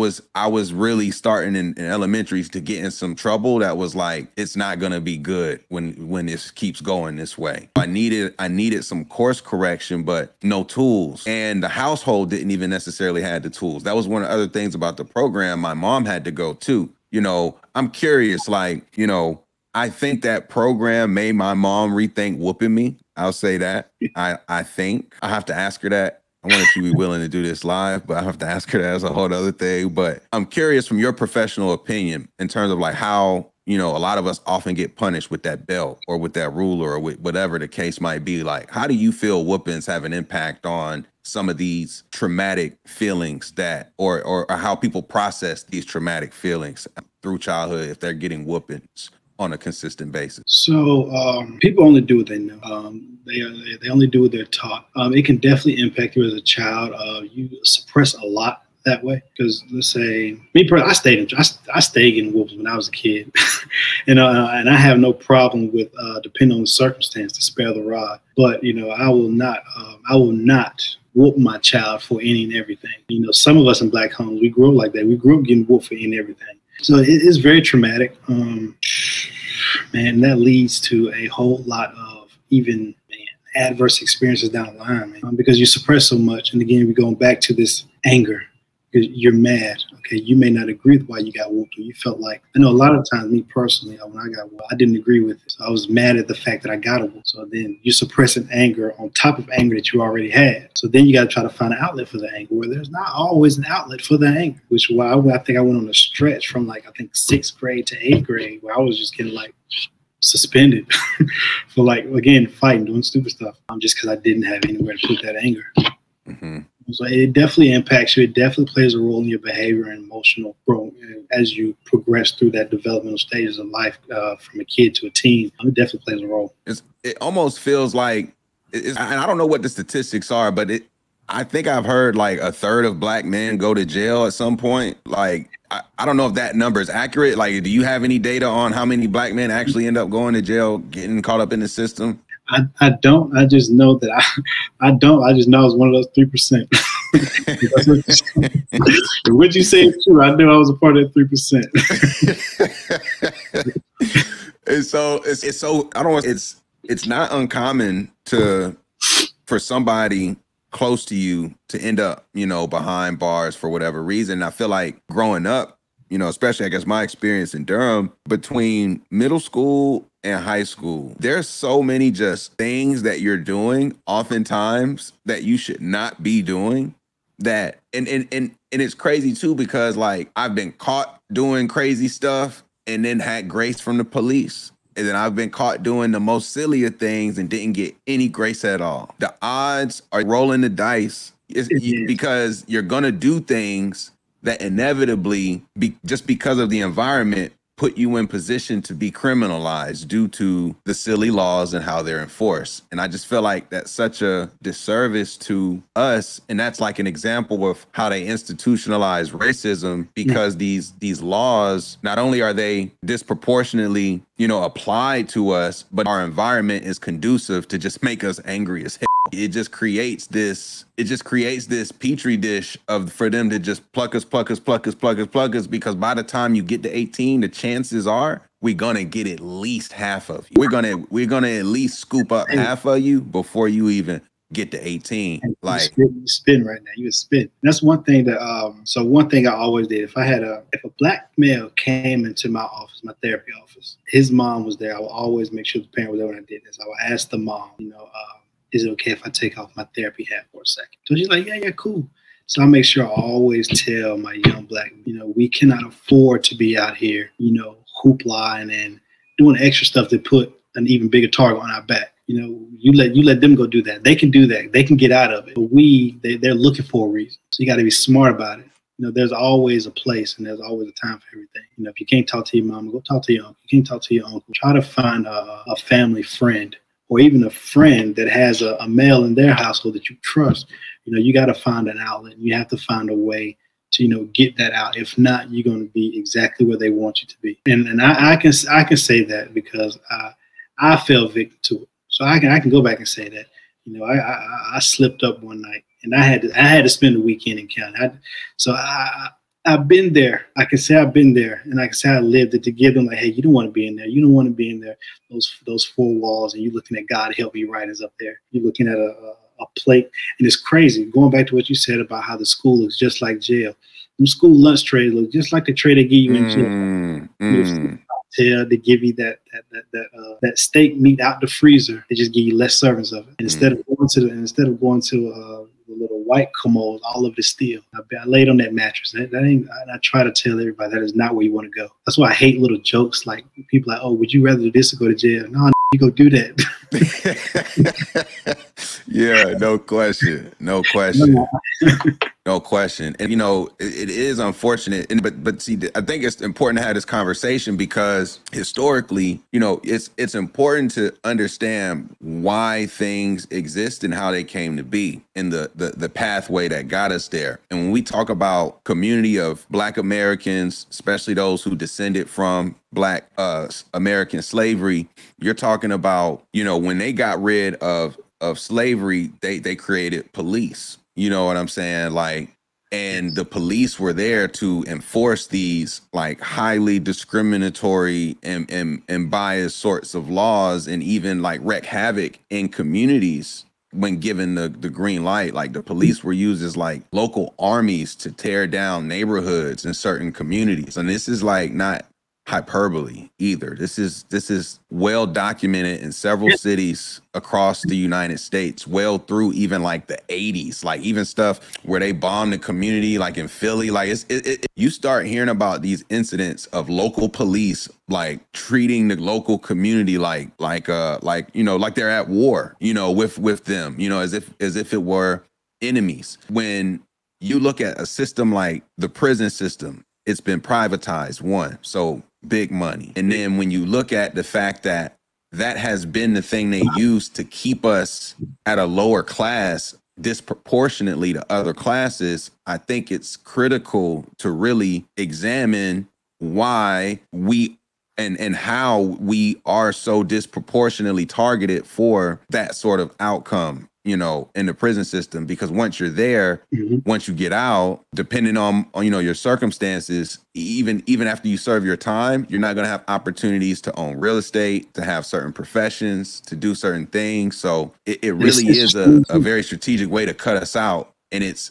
was really starting in elementary to get in some trouble that was like, it's not going to be good when this keeps going this way. I needed some course correction, but no tools. And the household didn't even necessarily have the tools. That was one of the other things about the program. My mom had to go too. You know, I'm curious, like, you know, I think that program made my mom rethink whooping me. I'll say that. I think I have to ask her that. I wonder if she'd be willing to do this live, but I have to ask her that as a whole other thing. But I'm curious from your professional opinion in terms of like how, you know, a lot of us often get punished with that belt or with that ruler or with whatever the case might be. Like, how do you feel whoopings have an impact on some of these traumatic feelings that, or how people process these traumatic feelings through childhood if they're getting whoopings on a consistent basis? So people only do what they know. They only do what they're taught. It can definitely impact you as a child. You suppress a lot that way because, let's say, me personally, I stayed getting whooped when I was a kid, and I have no problem with depending on the circumstance to spare the rod. But you know, I will not whoop my child for any and everything. You know, some of us in Black homes, we grew up like that. We grew up getting whooped for any and everything. So it is very traumatic. man, that leads to a whole lot of even adverse experiences down the line, man, because you suppress so much. And again, we're going back to this anger. You're mad. Okay, you may not agree with why you got whooped, or you felt like, I know a lot of times, me personally, when I got whooped, I didn't agree with it. So I was mad at the fact that I got a whoop. So then you suppressing anger on top of anger that you already had. So then you got to try to find an outlet for the anger, where there's not always an outlet for the anger, which is why I think I went on a stretch from like, I think 6th grade to 8th grade, where I was just getting like suspended for like, again, fighting, doing stupid stuff, just because I didn't have anywhere to put that anger. Mm-hmm. So it definitely impacts you. It definitely plays a role in your behavior and emotional growth as you progress through that developmental stages of life, from a kid to a teen. It definitely plays a role. It almost feels like, and I don't know what the statistics are, but I think I've heard like 1/3 of Black men go to jail at some point. Like, I don't know if that number is accurate. Like, do you have any data on how many Black men actually end up going to jail, getting caught up in the system? I don't. I just know that I don't. I just know I was one of those 3%. What you say is true. I knew I was a part of that 3%. And so it's not uncommon for somebody close to you to end up, behind bars for whatever reason. I feel like growing up, especially I guess my experience in Durham, between middle school and high school, there's so many just things that you're doing oftentimes that you should not be doing, that and it's crazy too, because like I've been caught doing crazy stuff and then had grace from the police. And then I've been caught doing the most sillier things and didn't get any grace at all. The odds are rolling the dice because you're going to do things that inevitably, just because of the environment, put you in position to be criminalized due to the silly laws and how they're enforced. And I just feel like that's such a disservice to us. And that's like an example of how they institutionalize racism, because these laws, not only are they disproportionately, applied to us, but our environment is conducive to just make us angry as hell. It just creates this petri dish for them to just pluck us, because by the time you get to 18, the chances are we're gonna get at least half of you. We're gonna at least scoop up half of you before you even get to 18. Like, you spin right now. You spin. That's one thing that so one thing I always did, if a Black male came into my office, my therapy office, his mom was there, I would always make sure the parent was there when I did this. I would ask the mom, is it okay if I take off my therapy hat for a second? So she's like, yeah, cool. So I make sure I always tell my young Black, we cannot afford to be out here, hoopla and doing extra stuff to put an even bigger target on our back. You let them go do that. They can do that. They can get out of it. But they're looking for a reason. So you got to be smart about it. There's always a place and there's always a time for everything. If you can't talk to your mama, go talk to your uncle. You can't talk to your uncle. Try to find a family friend, or even a friend that has a male in their household that you trust. You got to find an outlet. You have to find a way to, get that out. If not, you're going to be exactly where they want you to be. And I can say that because I fell victim to it. So I can go back and say that, I slipped up one night and I had to spend the weekend in county. I've been there. I can say I've been there, and I can say I lived it, to give them like, hey, you don't want to be in there. You don't want to be in there. Those four walls, and you're looking at God help me writers up there. You're looking at a plate, and it's crazy. Going back to what you said about how the school looks just like jail. Them school lunch trays look just like the tray they give you in jail. They give you that steak meat out the freezer. They just give you less servings of it. And instead of going to the little white commode, all of it is steel. I laid on that mattress. That ain't. I try to tell everybody that is not where you want to go. That's why I hate little jokes like people like, oh, would you rather do this or go to jail? No, you go do that. Yeah, no question. No question. And it is unfortunate. But see, I think it's important to have this conversation because historically, it's important to understand why things exist and how they came to be, and the pathway that got us there. And when we talk about community of Black Americans, especially those who descended from Black American slavery, you're talking about, when they got rid of slavery, they created police. You know what I'm saying? Like, And the police were there to enforce these like highly discriminatory and biased sorts of laws, and even like wreak havoc in communities when given the green light. Like the police were used as like local armies to tear down neighborhoods in certain communities. And this is like not hyperbole either. This is well documented in several cities across the United States, well through even like the 80s, like even stuff where they bombed the community, like in Philly. Like you start hearing about these incidents of local police like treating the local community like you know, like they're at war, you know, with them, you know, as if it were enemies. When you look at a system like the prison system, it's been privatized, one, so big money. And then when you look at the fact that that has been the thing they use to keep us at a lower class disproportionately to other classes, I think it's critical to really examine why we and how we are so disproportionately targeted for that sort of outcome, you know, in the prison system. Because once you're there, once you get out, depending on you know, your circumstances, even after you serve your time, you're not going to have opportunities to own real estate, to have certain professions, to do certain things. So it really is a very strategic way to cut us out. And it's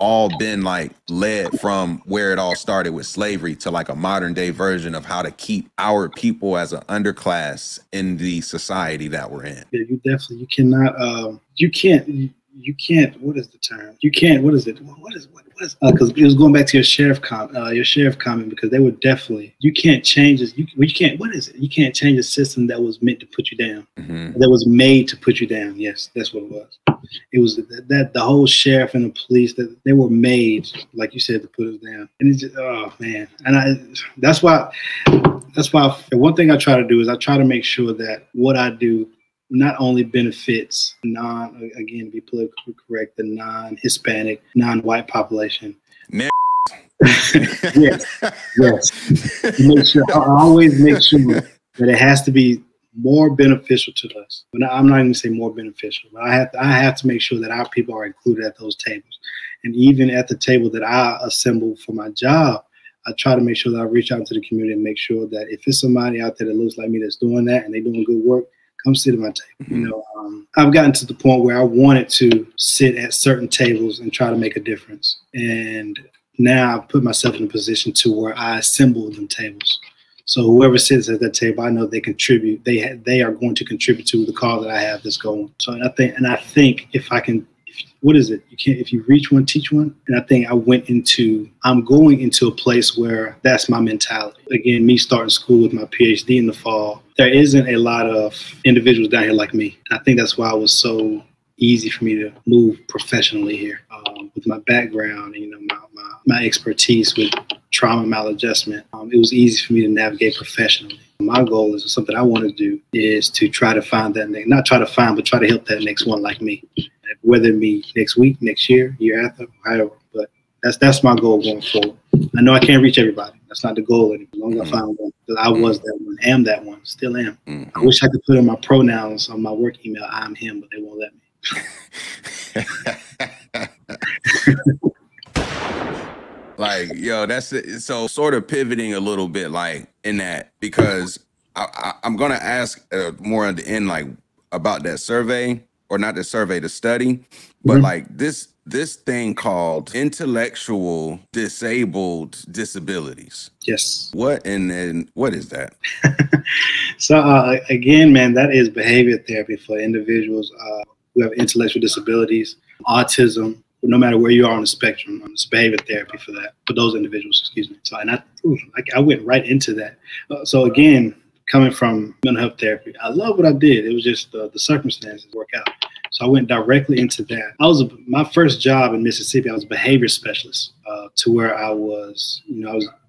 all been like led from where it all started with slavery to like a modern day version of how to keep our people as an underclass in the society that we're in. Yeah, you definitely, you cannot, you can't, what is the term? You can't, what is it? What is, because it was going back to your sheriff comment, because they would definitely, you can't change this. You can't, what is it? You can't change a system that was meant to put you down, that was made to put you down. Yes, that's what it was. It was that the whole sheriff and the police, that they were made, like you said, to put us down. And it's just, oh man. And that's why the one thing I try to do is I try to make sure that what I do not only benefits again, to be politically correct, the non-Hispanic, non-white population. Yes. Make sure, I always make sure that it has to be more beneficial to us. But I'm not even saying more beneficial, but I have to make sure that our people are included at those tables. And even at the table that I assemble for my job, I try to make sure that I reach out to the community and make sure that if it's somebody out there that looks like me that's doing that and they're doing good work, come sit at my table. You know, I've gotten to the point where I wanted to sit at certain tables and try to make a difference. And now I've put myself in a position to where I assemble them tables. So whoever sits at that table, I know they contribute. They are going to contribute to the cause that I have that's going. So I think if I can, what is it? If you reach one, teach one. And I think I'm going into a place where that's my mentality. Again, me starting school with my PhD in the fall, there isn't a lot of individuals down here like me. And I think that's why it was so easy for me to move professionally here with my background and, you know, my expertise with trauma maladjustment. It was easy for me to navigate professionally. My goal is something I want to do is to try to find that, not try to find, but try to help that next one like me. Whether it be next week, next year, year after, however. But that's my goal going forward. I know I can't reach everybody. That's not the goal anymore. As long as I find one. Because I was that one, am that one, still am. I wish I could put in my pronouns on my work email, I'm him, but they won't let me. Like, yo, that's it. So sort of pivoting a little bit like in that, because I'm going to ask more at the end, like about that survey, or not the survey, the study, but like this thing called intellectual disabled disabilities. Yes. What and what is that? So again, man, that is behavior therapy for individuals who have intellectual disabilities, autism. No matter where you are on the spectrum, it's behavior therapy for that, for those individuals, excuse me. So, and I went right into that. So again, coming from mental health therapy, I love what I did. It was just the circumstances work out. So I went directly into that. My first job in Mississippi, I was a behavior specialist, to where I was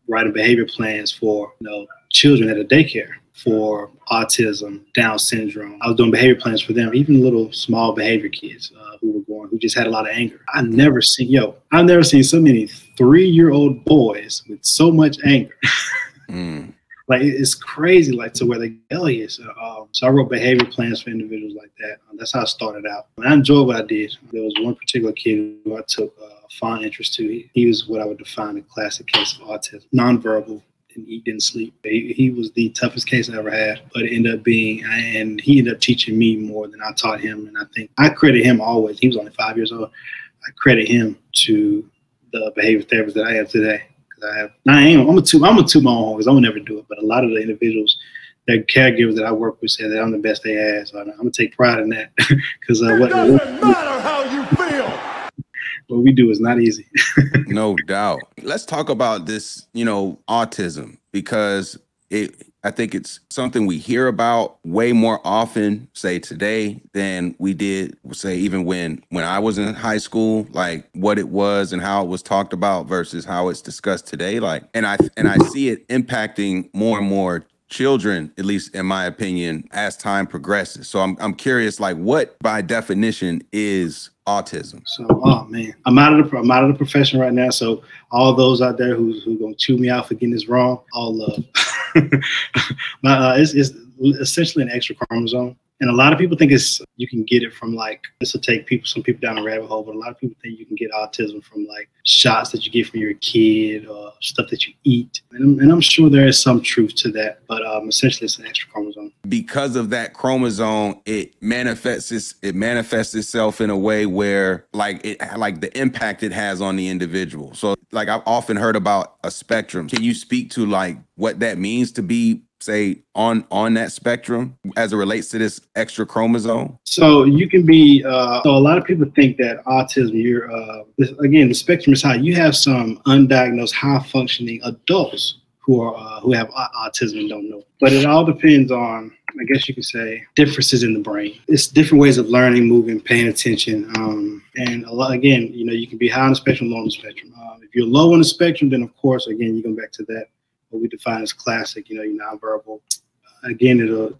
writing behavior plans for, children at a daycare for autism, Down syndrome. I was doing behavior plans for them, even little small behavior kids who just had a lot of anger. I've never seen so many 3-year-old boys with so much anger. Like, it's crazy, like, to where they go here. So I wrote behavior plans for individuals like that. That's how I started out. And I enjoyed what I did. There was one particular kid who I took fond interest to. He was what I would define a classic case of autism, nonverbal. Didn't eat, didn't sleep. He was the toughest case I ever had, but it ended up being, and he ended up teaching me more than I taught him. And I think I credit him always. He was only 5 years old. I credit him to the behavior therapist that I have today. I'm a two my own horn because I would never do it. But a lot of the individuals, their caregivers that I work with, say that I'm the best they had. So I'm gonna take pride in that because it doesn't matter how you feel. What we do is not easy. No doubt. Let's talk about this, autism, because I think it's something we hear about way more often, say today, than we did, say, even when I was in high school, like what it was and how it was talked about versus how it's discussed today. Like, and I see it impacting more and more children, at least in my opinion, as time progresses. So I'm curious, like, what by definition is autism? So, oh man, I'm out of the profession right now. So all those out there who's gonna chew me out for getting this wrong, all love. It's essentially an extra chromosome. And a lot of people think you can get it from, like, this will take some people down a rabbit hole, but a lot of people think you can get autism from, like, shots that you get from your kid or stuff that you eat. And I'm sure there is some truth to that, but essentially it's an extra chromosome. Because of that chromosome, it manifests itself in a way where, like the impact it has on the individual. So, like, I've often heard about a spectrum. Can you speak to, like, what that means to be, say, on that spectrum as it relates to this extra chromosome? So you can be, so a lot of people think that autism, again, the spectrum is high. You have some undiagnosed, high-functioning adults who have autism and don't know. But it all depends on, I guess you could say, differences in the brain. It's different ways of learning, moving, paying attention. And again, you can be high on the spectrum, low on the spectrum. If you're low on the spectrum, then of course, again, you go back to that, what we define as classic, you're nonverbal. Again,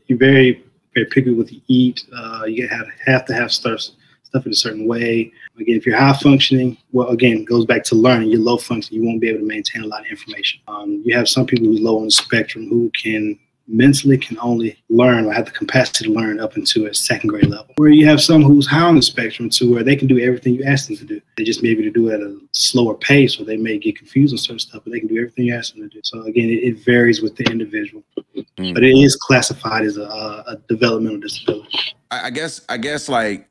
you're very, very picky with what you eat. You have to have stuff in a certain way. Again, if you're high functioning, well, again, it goes back to learning. You're low functioning, you won't be able to maintain a lot of information. You have some people who's low on the spectrum who can only learn or have the capacity to learn up into a second grade level. Where you have some who's high on the spectrum to where they can do everything you ask them to do. They just may be able to do it at a slower pace, or they may get confused on certain stuff, but they can do everything you ask them to do. So again, it varies with the individual, but it is classified as a developmental disability. I guess like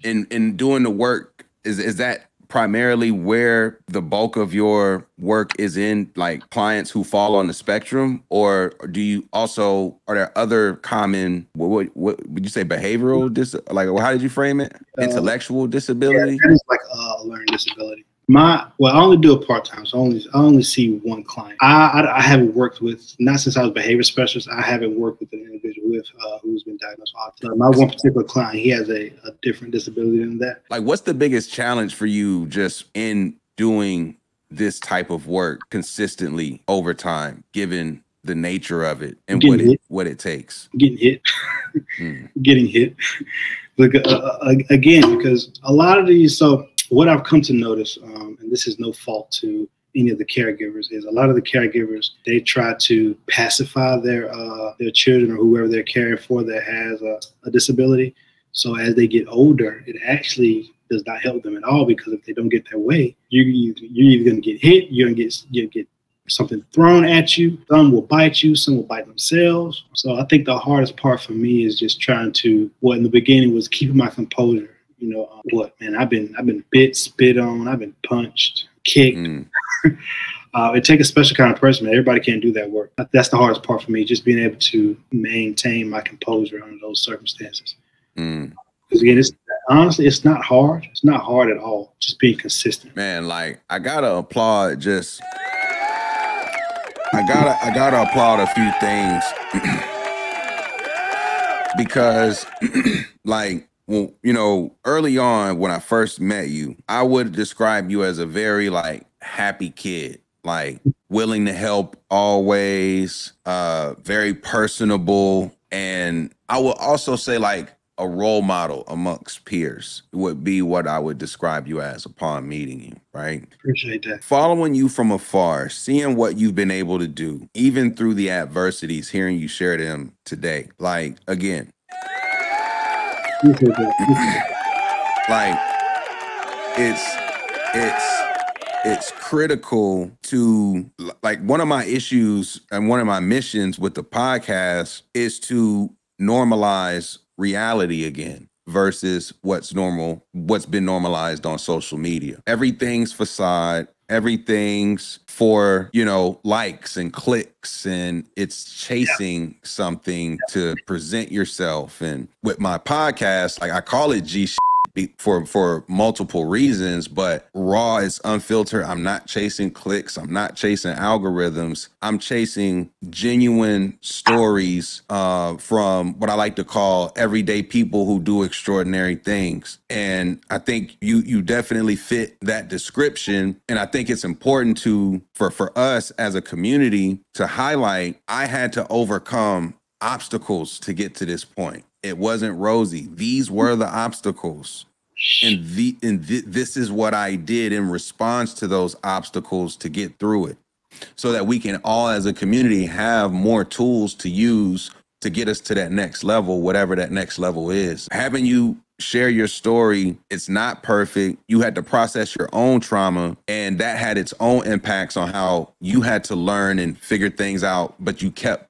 in doing the work, is that primarily where the bulk of your work is in, like clients who fall on the spectrum, or are there other common, what would you say, behavioral how did you frame it? Intellectual disability? Yeah, that is like a learning disability. I only do it part-time, so I only see one client. I haven't worked with, not since I was a behavior specialist, I haven't worked with an individual who's been diagnosed with autism. My one particular client, he has a different disability than that. Like, what's the biggest challenge for you just in doing this type of work consistently over time, given the nature of it and what it takes? Getting hit. Getting hit. Look, again, because a lot of these, so what I've come to notice, and this is no fault to any of the caregivers, is a lot of the caregivers, they try to pacify their children or whoever they're caring for that has a disability. So as they get older, it actually does not help them at all, because if they don't get their way, you're either going to get hit, you're going to get something thrown at you. Some will bite you, some will bite themselves. So I think the hardest part for me is just trying to, in the beginning was keeping my composure. I've been bit, spit on, I've been punched, kicked. It takes a special kind of person, man. Everybody can't do that work. That's the hardest part for me, just being able to maintain my composure under those circumstances. Because again, honestly, it's not hard. It's not hard at all. Just being consistent. Man, like, I gotta applaud I gotta applaud a few things because like, well, early on when I first met you, I would describe you as a very, like, happy kid, like willing to help always, very personable. And I would also say, like, a role model amongst peers would be what I would describe you as upon meeting you, right? Appreciate that. Following you from afar, seeing what you've been able to do, even through the adversities, hearing you share them today. Like, again, like, it's critical to, like, one of my issues and one of my missions with the podcast is to normalize reality again versus what's been normalized on social media. Everything's facade. Everything's for, likes and clicks, and it's chasing something to present yourself. And with my podcast, like, I call it for multiple reasons, but raw is unfiltered. I'm not chasing clicks. I'm not chasing algorithms. I'm chasing genuine stories from what I like to call everyday people who do extraordinary things. And I think you definitely fit that description. And I think it's important for us as a community to highlight, I had to overcome obstacles to get to this point. It wasn't rosy. These were the obstacles. And this is what I did in response to those obstacles to get through it, so that we can all as a community have more tools to use to get us to that next level, whatever that next level is. Having you share your story, it's not perfect. You had to process your own trauma, and that had its own impacts on how you had to learn and figure things out, but you kept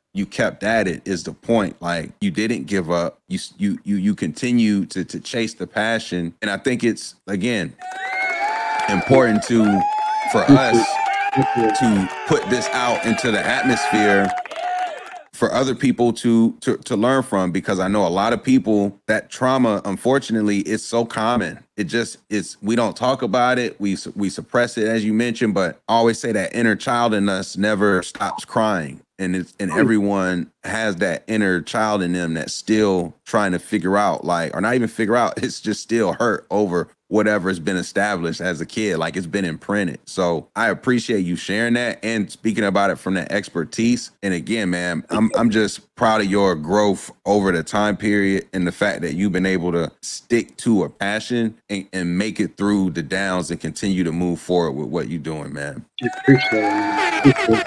at it, is the point. Like, you didn't give up. You continue to chase the passion. And I think it's, again, important for us to put this out into the atmosphere for other people to learn from, because I know a lot of people, that trauma, unfortunately, is so common. It just is. We don't talk about it. We suppress it, as you mentioned, but I always say that inner child in us never stops crying. And everyone has that inner child in them that's still trying to figure out, or not even figure out, it's just still hurt over whatever has been established as a kid, like it's been imprinted. So I appreciate you sharing that and speaking about it from that expertise. And again, man, I'm just proud of your growth over the time period, and the fact that you've been able to stick to a passion and make it through the downs and continue to move forward with what you're doing, man. I appreciate it, man.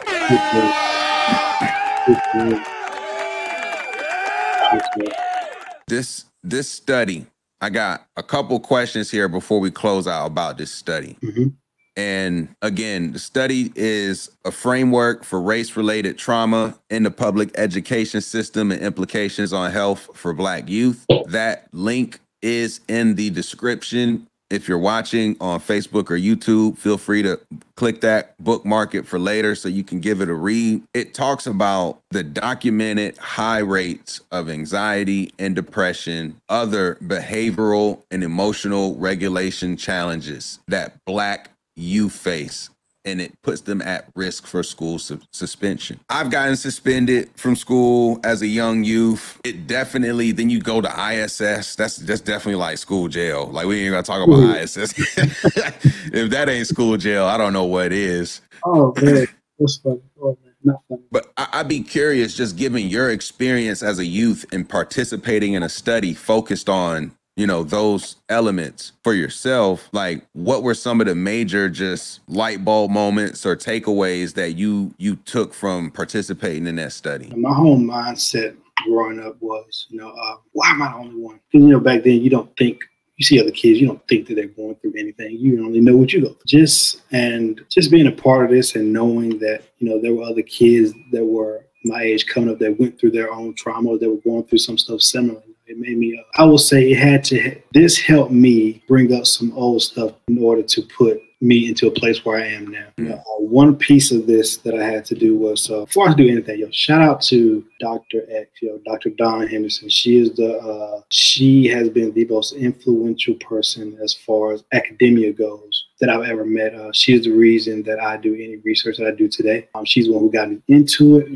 This study, I got a couple questions here before we close out about this study. Mm-hmm. And again, the study is a framework for race-related trauma in the public education system and implications on health for Black youth. That link is in the description. If you're watching on Facebook or YouTube, feel free to click that, bookmark it for later so you can give it a read. It talks about the documented high rates of anxiety and depression, other behavioral and emotional regulation challenges that Black youth face, and it puts them at risk for school suspension. I've gotten suspended from school as a young youth. It definitely, then you go to ISS. That's definitely like school jail. Like, we ain't gonna talk about ISS. If that ain't school jail, I don't know what is. Oh, man, that's funny. Oh, man, not funny. But I'd be curious, just given your experience as a youth and participating in a study focused on, those elements for yourself, like, what were some of the major just light bulb moments or takeaways that you took from participating in that study? My whole mindset growing up was, why am I the only one? Because, back then, you don't think, you see other kids, you don't think that they're going through anything. You only know what you go through. Just being a part of this and knowing that, there were other kids that were my age coming up that went through their own trauma, that were going through some stuff similar. It made me, I will say this helped me bring up some old stuff in order to put me into a place where I am now. One piece of this that I had to do was, before I do anything, shout out to Dr. X, Dr. Dawn Henderson. She has been the most influential person as far as academia goes that I've ever met. She's the reason that I do any research that I do today. She's the one who got me into it.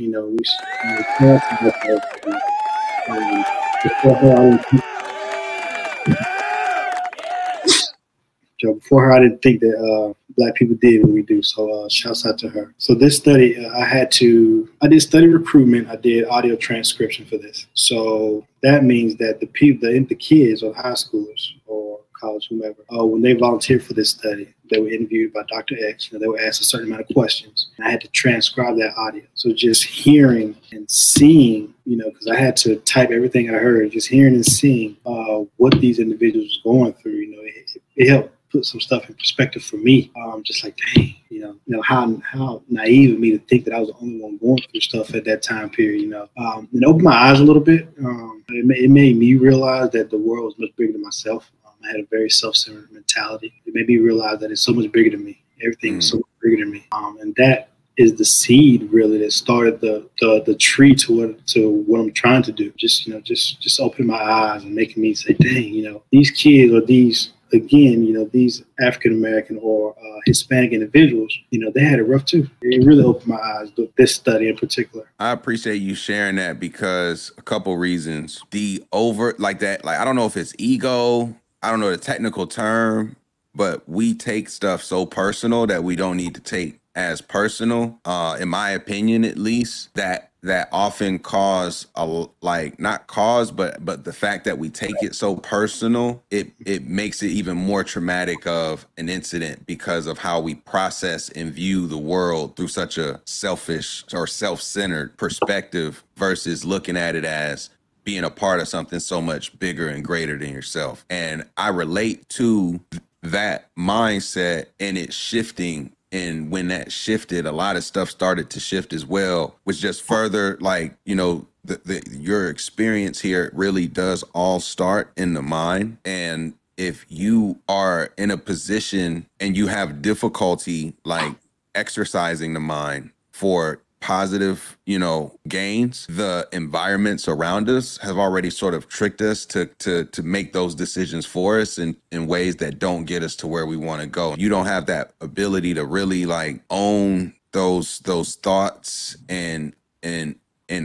Before her, I didn't think that Black people did what we do. So shouts out to her. So this study, I did study recruitment. I did audio transcription for this. So that means that the kids or high schoolers or college, whomever, when they volunteered for this study, they were interviewed by Dr. X, and they were asked a certain amount of questions. And I had to transcribe that audio. So just hearing and seeing, because I had to type everything I heard, just hearing and seeing what these individuals were going through, it helped put some stuff in perspective for me. Just like, dang, you know how naive of me to think that I was the only one going through stuff at that time period. It opened my eyes a little bit. It made me realize that the world was much bigger than myself. I had a very self-centered mentality. It made me realize that it's so much bigger than me. Everything is so much bigger than me. And that is the seed really that started the tree to what I'm trying to do. Just opening my eyes and making me say, dang, these kids or these African American or Hispanic individuals, they had it rough too. It really opened my eyes, this study in particular. I appreciate you sharing that because a couple reasons. I don't know if it's ego, I don't know the technical term, but we take stuff so personal that we don't need to take as personal, in my opinion, at least, that often cause but the fact that we take it so personal, it makes it even more traumatic of an incident because of how we process and view the world through such a selfish or self-centered perspective versus looking at it as being a part of something so much bigger and greater than yourself. And I relate to that mindset and it shifting. And when that shifted, a lot of stuff started to shift as well, which just further, your experience here really does all start in the mind. And if you are in a position and you have difficulty, exercising the mind for positive, gains, the environments around us have already sort of tricked us to make those decisions for us in ways that don't get us to where we want to go. You don't have that ability to really own those thoughts and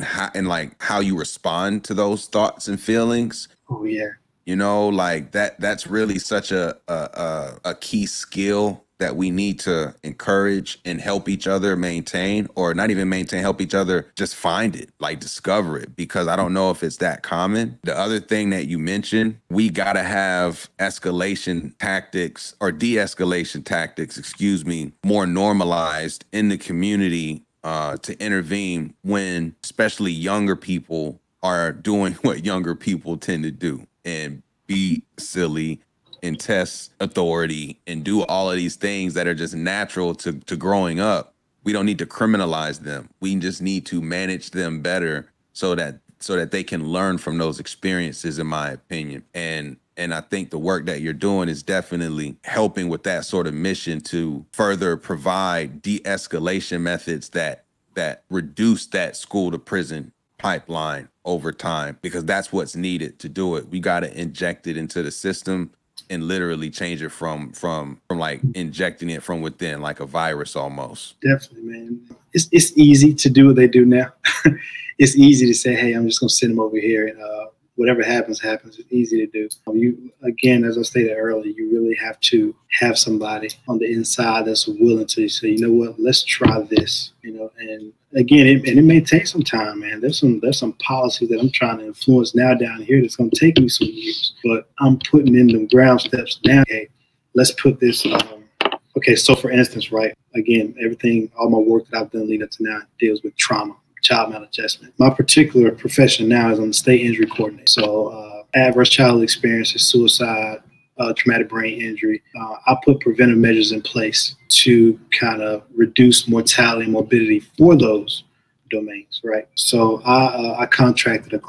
how you respond to those thoughts and feelings. Oh yeah. That's really such a key skill that we need to encourage and help each other maintain, or not even maintain, help each other just find it, discover it, because I don't know if it's that common. The other thing that you mentioned, we got to have escalation tactics or de-escalation tactics, more normalized in the community to intervene when especially younger people are doing what younger people tend to do and be silly and test authority and do all of these things that are just natural to growing up. We don't need to criminalize them. We just need to manage them better so that they can learn from those experiences, in my opinion. And I think the work that you're doing is definitely helping with that sort of mission to further provide de-escalation methods that reduce that school to prison pipeline over time, because that's what's needed to do it. We got to inject it into the system and literally change it from injecting it from within, like a virus almost. Definitely, man. It's easy to do what they do now. It's easy to say, hey, I'm just gonna send them over here and whatever happens, happens. It's easy to do. You, again, as I stated earlier, you really have to have somebody on the inside that's willing to say, you know what, let's try this, and again, it may take some time, man. There's some policy that I'm trying to influence now down here that's going to take me some years, but I'm putting in the ground steps now. Okay, let's put this. Okay, so for instance, right, again, all my work that I've done leading up to now deals with trauma, child maladjustment. My particular profession now is on the state injury coordinator. So adverse childhood experiences, suicide, traumatic brain injury. I put preventive measures in place to kind of reduce mortality and morbidity for those domains, right? So I contracted a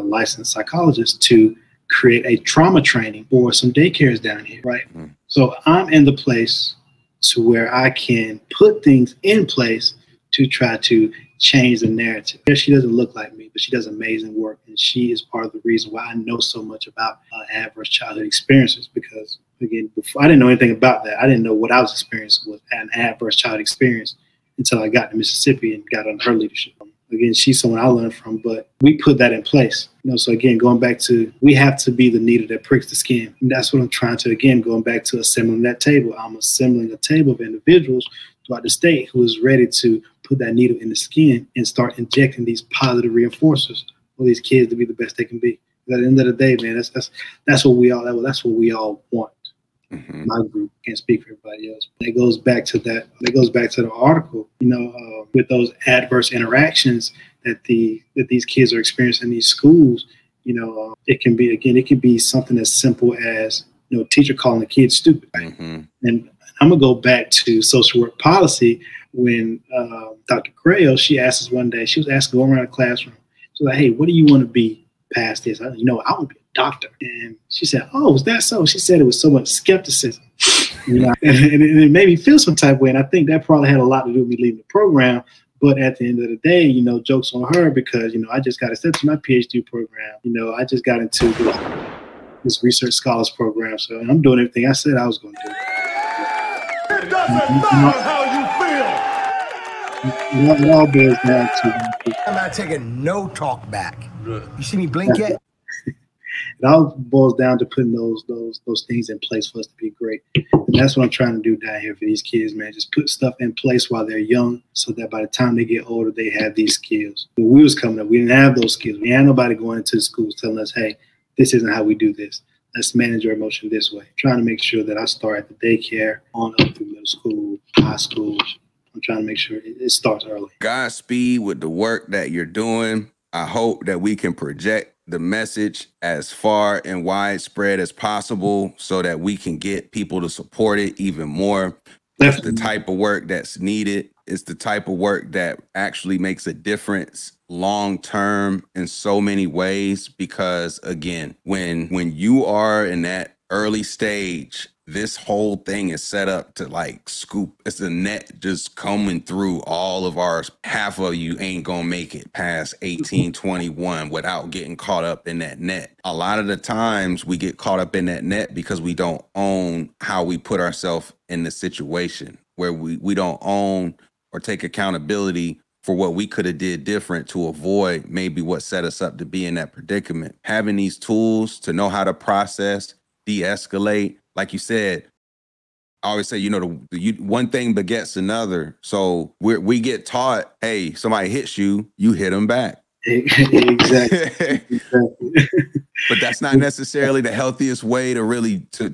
licensed psychologist to create a trauma training for some daycares down here, right? Mm-hmm. So I'm in the place to where I can put things in place to try to change the narrative. She doesn't look like me, but she does amazing work, and she is part of the reason why I know so much about adverse childhood experiences, because again, before, I didn't know anything about that. I didn't know what I was experiencing was an adverse child experience until I got to Mississippi and got under her leadership. Again, she's someone I learned from, but we put that in place. So again, going back to, we have to be the needle that pricks the skin. And that's what I'm trying to, again, going back to assembling that table. I'm assembling a table of individuals throughout the state who is ready to put that needle in the skin and start injecting these positive reinforcers for these kids to be the best they can be. At the end of the day, man, that's what we all want. Mm-hmm. My group, can't speak for everybody else. That goes back to that. That goes back to the article. With those adverse interactions that these kids are experiencing in these schools. It can be something as simple as teacher calling the kids stupid. Mm-hmm. And I'm gonna go back to social work policy when Dr. Crayo, she asked us one day, she was asking going around the classroom. She was like, "Hey, what do you want to be past this?" I want to be a doctor. And she said, "Oh, is that so?" She said it was so much skepticism. And it made me feel some type of way. And I think that probably had a lot to do with me leaving the program. But at the end of the day, jokes on her because, I just got accepted to my PhD program. I just got into this research scholars program. So I'm doing everything I said I was going to do. It doesn't matter how you feel. It all boils down to. I'm not taking no talk back. You see me blink yet? It all boils down to putting those things in place for us to be great. And that's what I'm trying to do down here for these kids, man. Just put stuff in place while they're young so that by the time they get older, they have these skills. When we was coming up, we didn't have those skills. We had nobody going into the schools telling us, hey, this isn't how we do this. Let's manage your emotion this way. I'm trying to make sure that I start at the daycare on up through middle school, high school. I'm trying to make sure it starts early. Godspeed with the work that you're doing. I hope that we can project the message as far and widespread as possible so that we can get people to support it even more. It's the type of work that's needed. It's the type of work that actually makes a difference long term in so many ways, because again, when you are in that early stage, this whole thing is set up to like scoop. It's a net just coming through all of ours. Half of you ain't gonna make it past 18, 21 without getting caught up in that net. A lot of the times we get caught up in that net because we don't own how we put ourselves in the situation, where we don't own or take accountability for what we could have did different to avoid maybe what set us up to be in that predicament. Having these tools to know how to process, de-escalate, like you said, I always say, one thing begets another. So we get taught, hey, somebody hits you, you hit them back. Exactly. But that's not necessarily the healthiest way to really to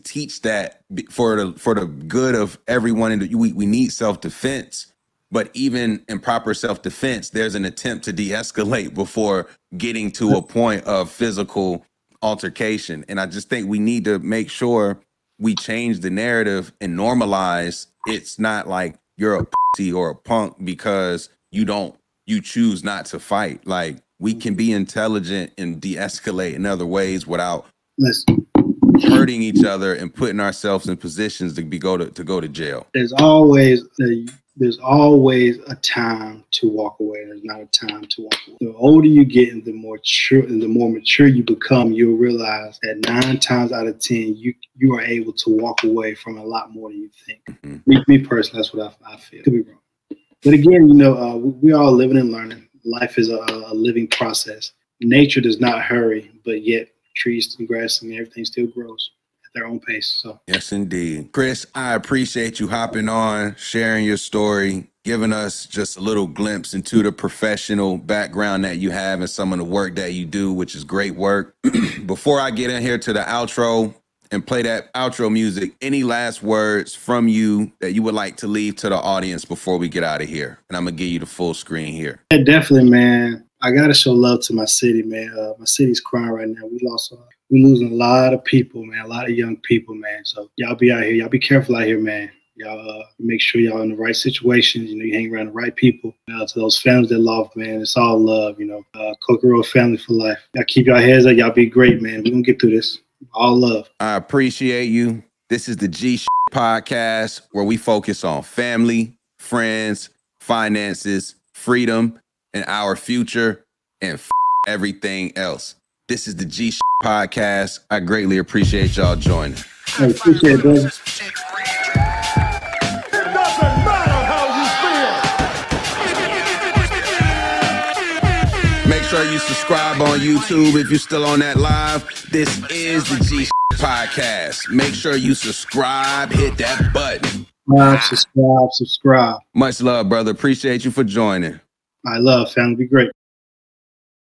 teach that for the good of everyone. We need self-defense. But even in proper self-defense, there's an attempt to de-escalate before getting to a point of physical altercation. And I just think we need to make sure we change the narrative and normalize. It's not like you're a pussy or a punk because you choose not to fight. Like, we can be intelligent and de-escalate in other ways without hurting each other and putting ourselves in positions to go to jail. There's always a time to walk away. There's not a time to walk away. The older you get and the more mature you become, you'll realize that 9 times out of 10, you are able to walk away from a lot more than you think. Mm-hmm. Me personally, that's what I feel. Could be wrong. But again, we're all living and learning. Life is a living process. Nature does not hurry, but yet trees and grass and everything still grows at their own pace. So yes, indeed. Chris, I appreciate you hopping on, sharing your story, giving us just a little glimpse into the professional background that you have and some of the work that you do, which is great work. Before I get in here to the outro and play that outro music, any last words from you that you would like to leave to the audience before we get out of here? And I'm gonna give you the full screen here. Yeah, definitely, man. I gotta show love to my city, man. My city's crying right now. We're losing a lot of people, man. A lot of young people, man. So y'all be out here. Y'all be careful out here, man. Y'all make sure y'all in the right situations. You hang around the right people. To those families that lost, man, it's all love. Kokoro family for life. Y'all keep your heads up. Y'all be great, man. We're gonna get through this. All love. I appreciate you. This is the Podcast, where we focus on family, friends, finances, freedom, and our future, and everything else. This is the Podcast. I greatly appreciate y'all joining. I appreciate it, brother. Make sure you subscribe on YouTube if you're still on that live. This is the Podcast. Make sure you subscribe, hit that button. Subscribe. Much love, brother. Appreciate you for joining. I love family. Be great.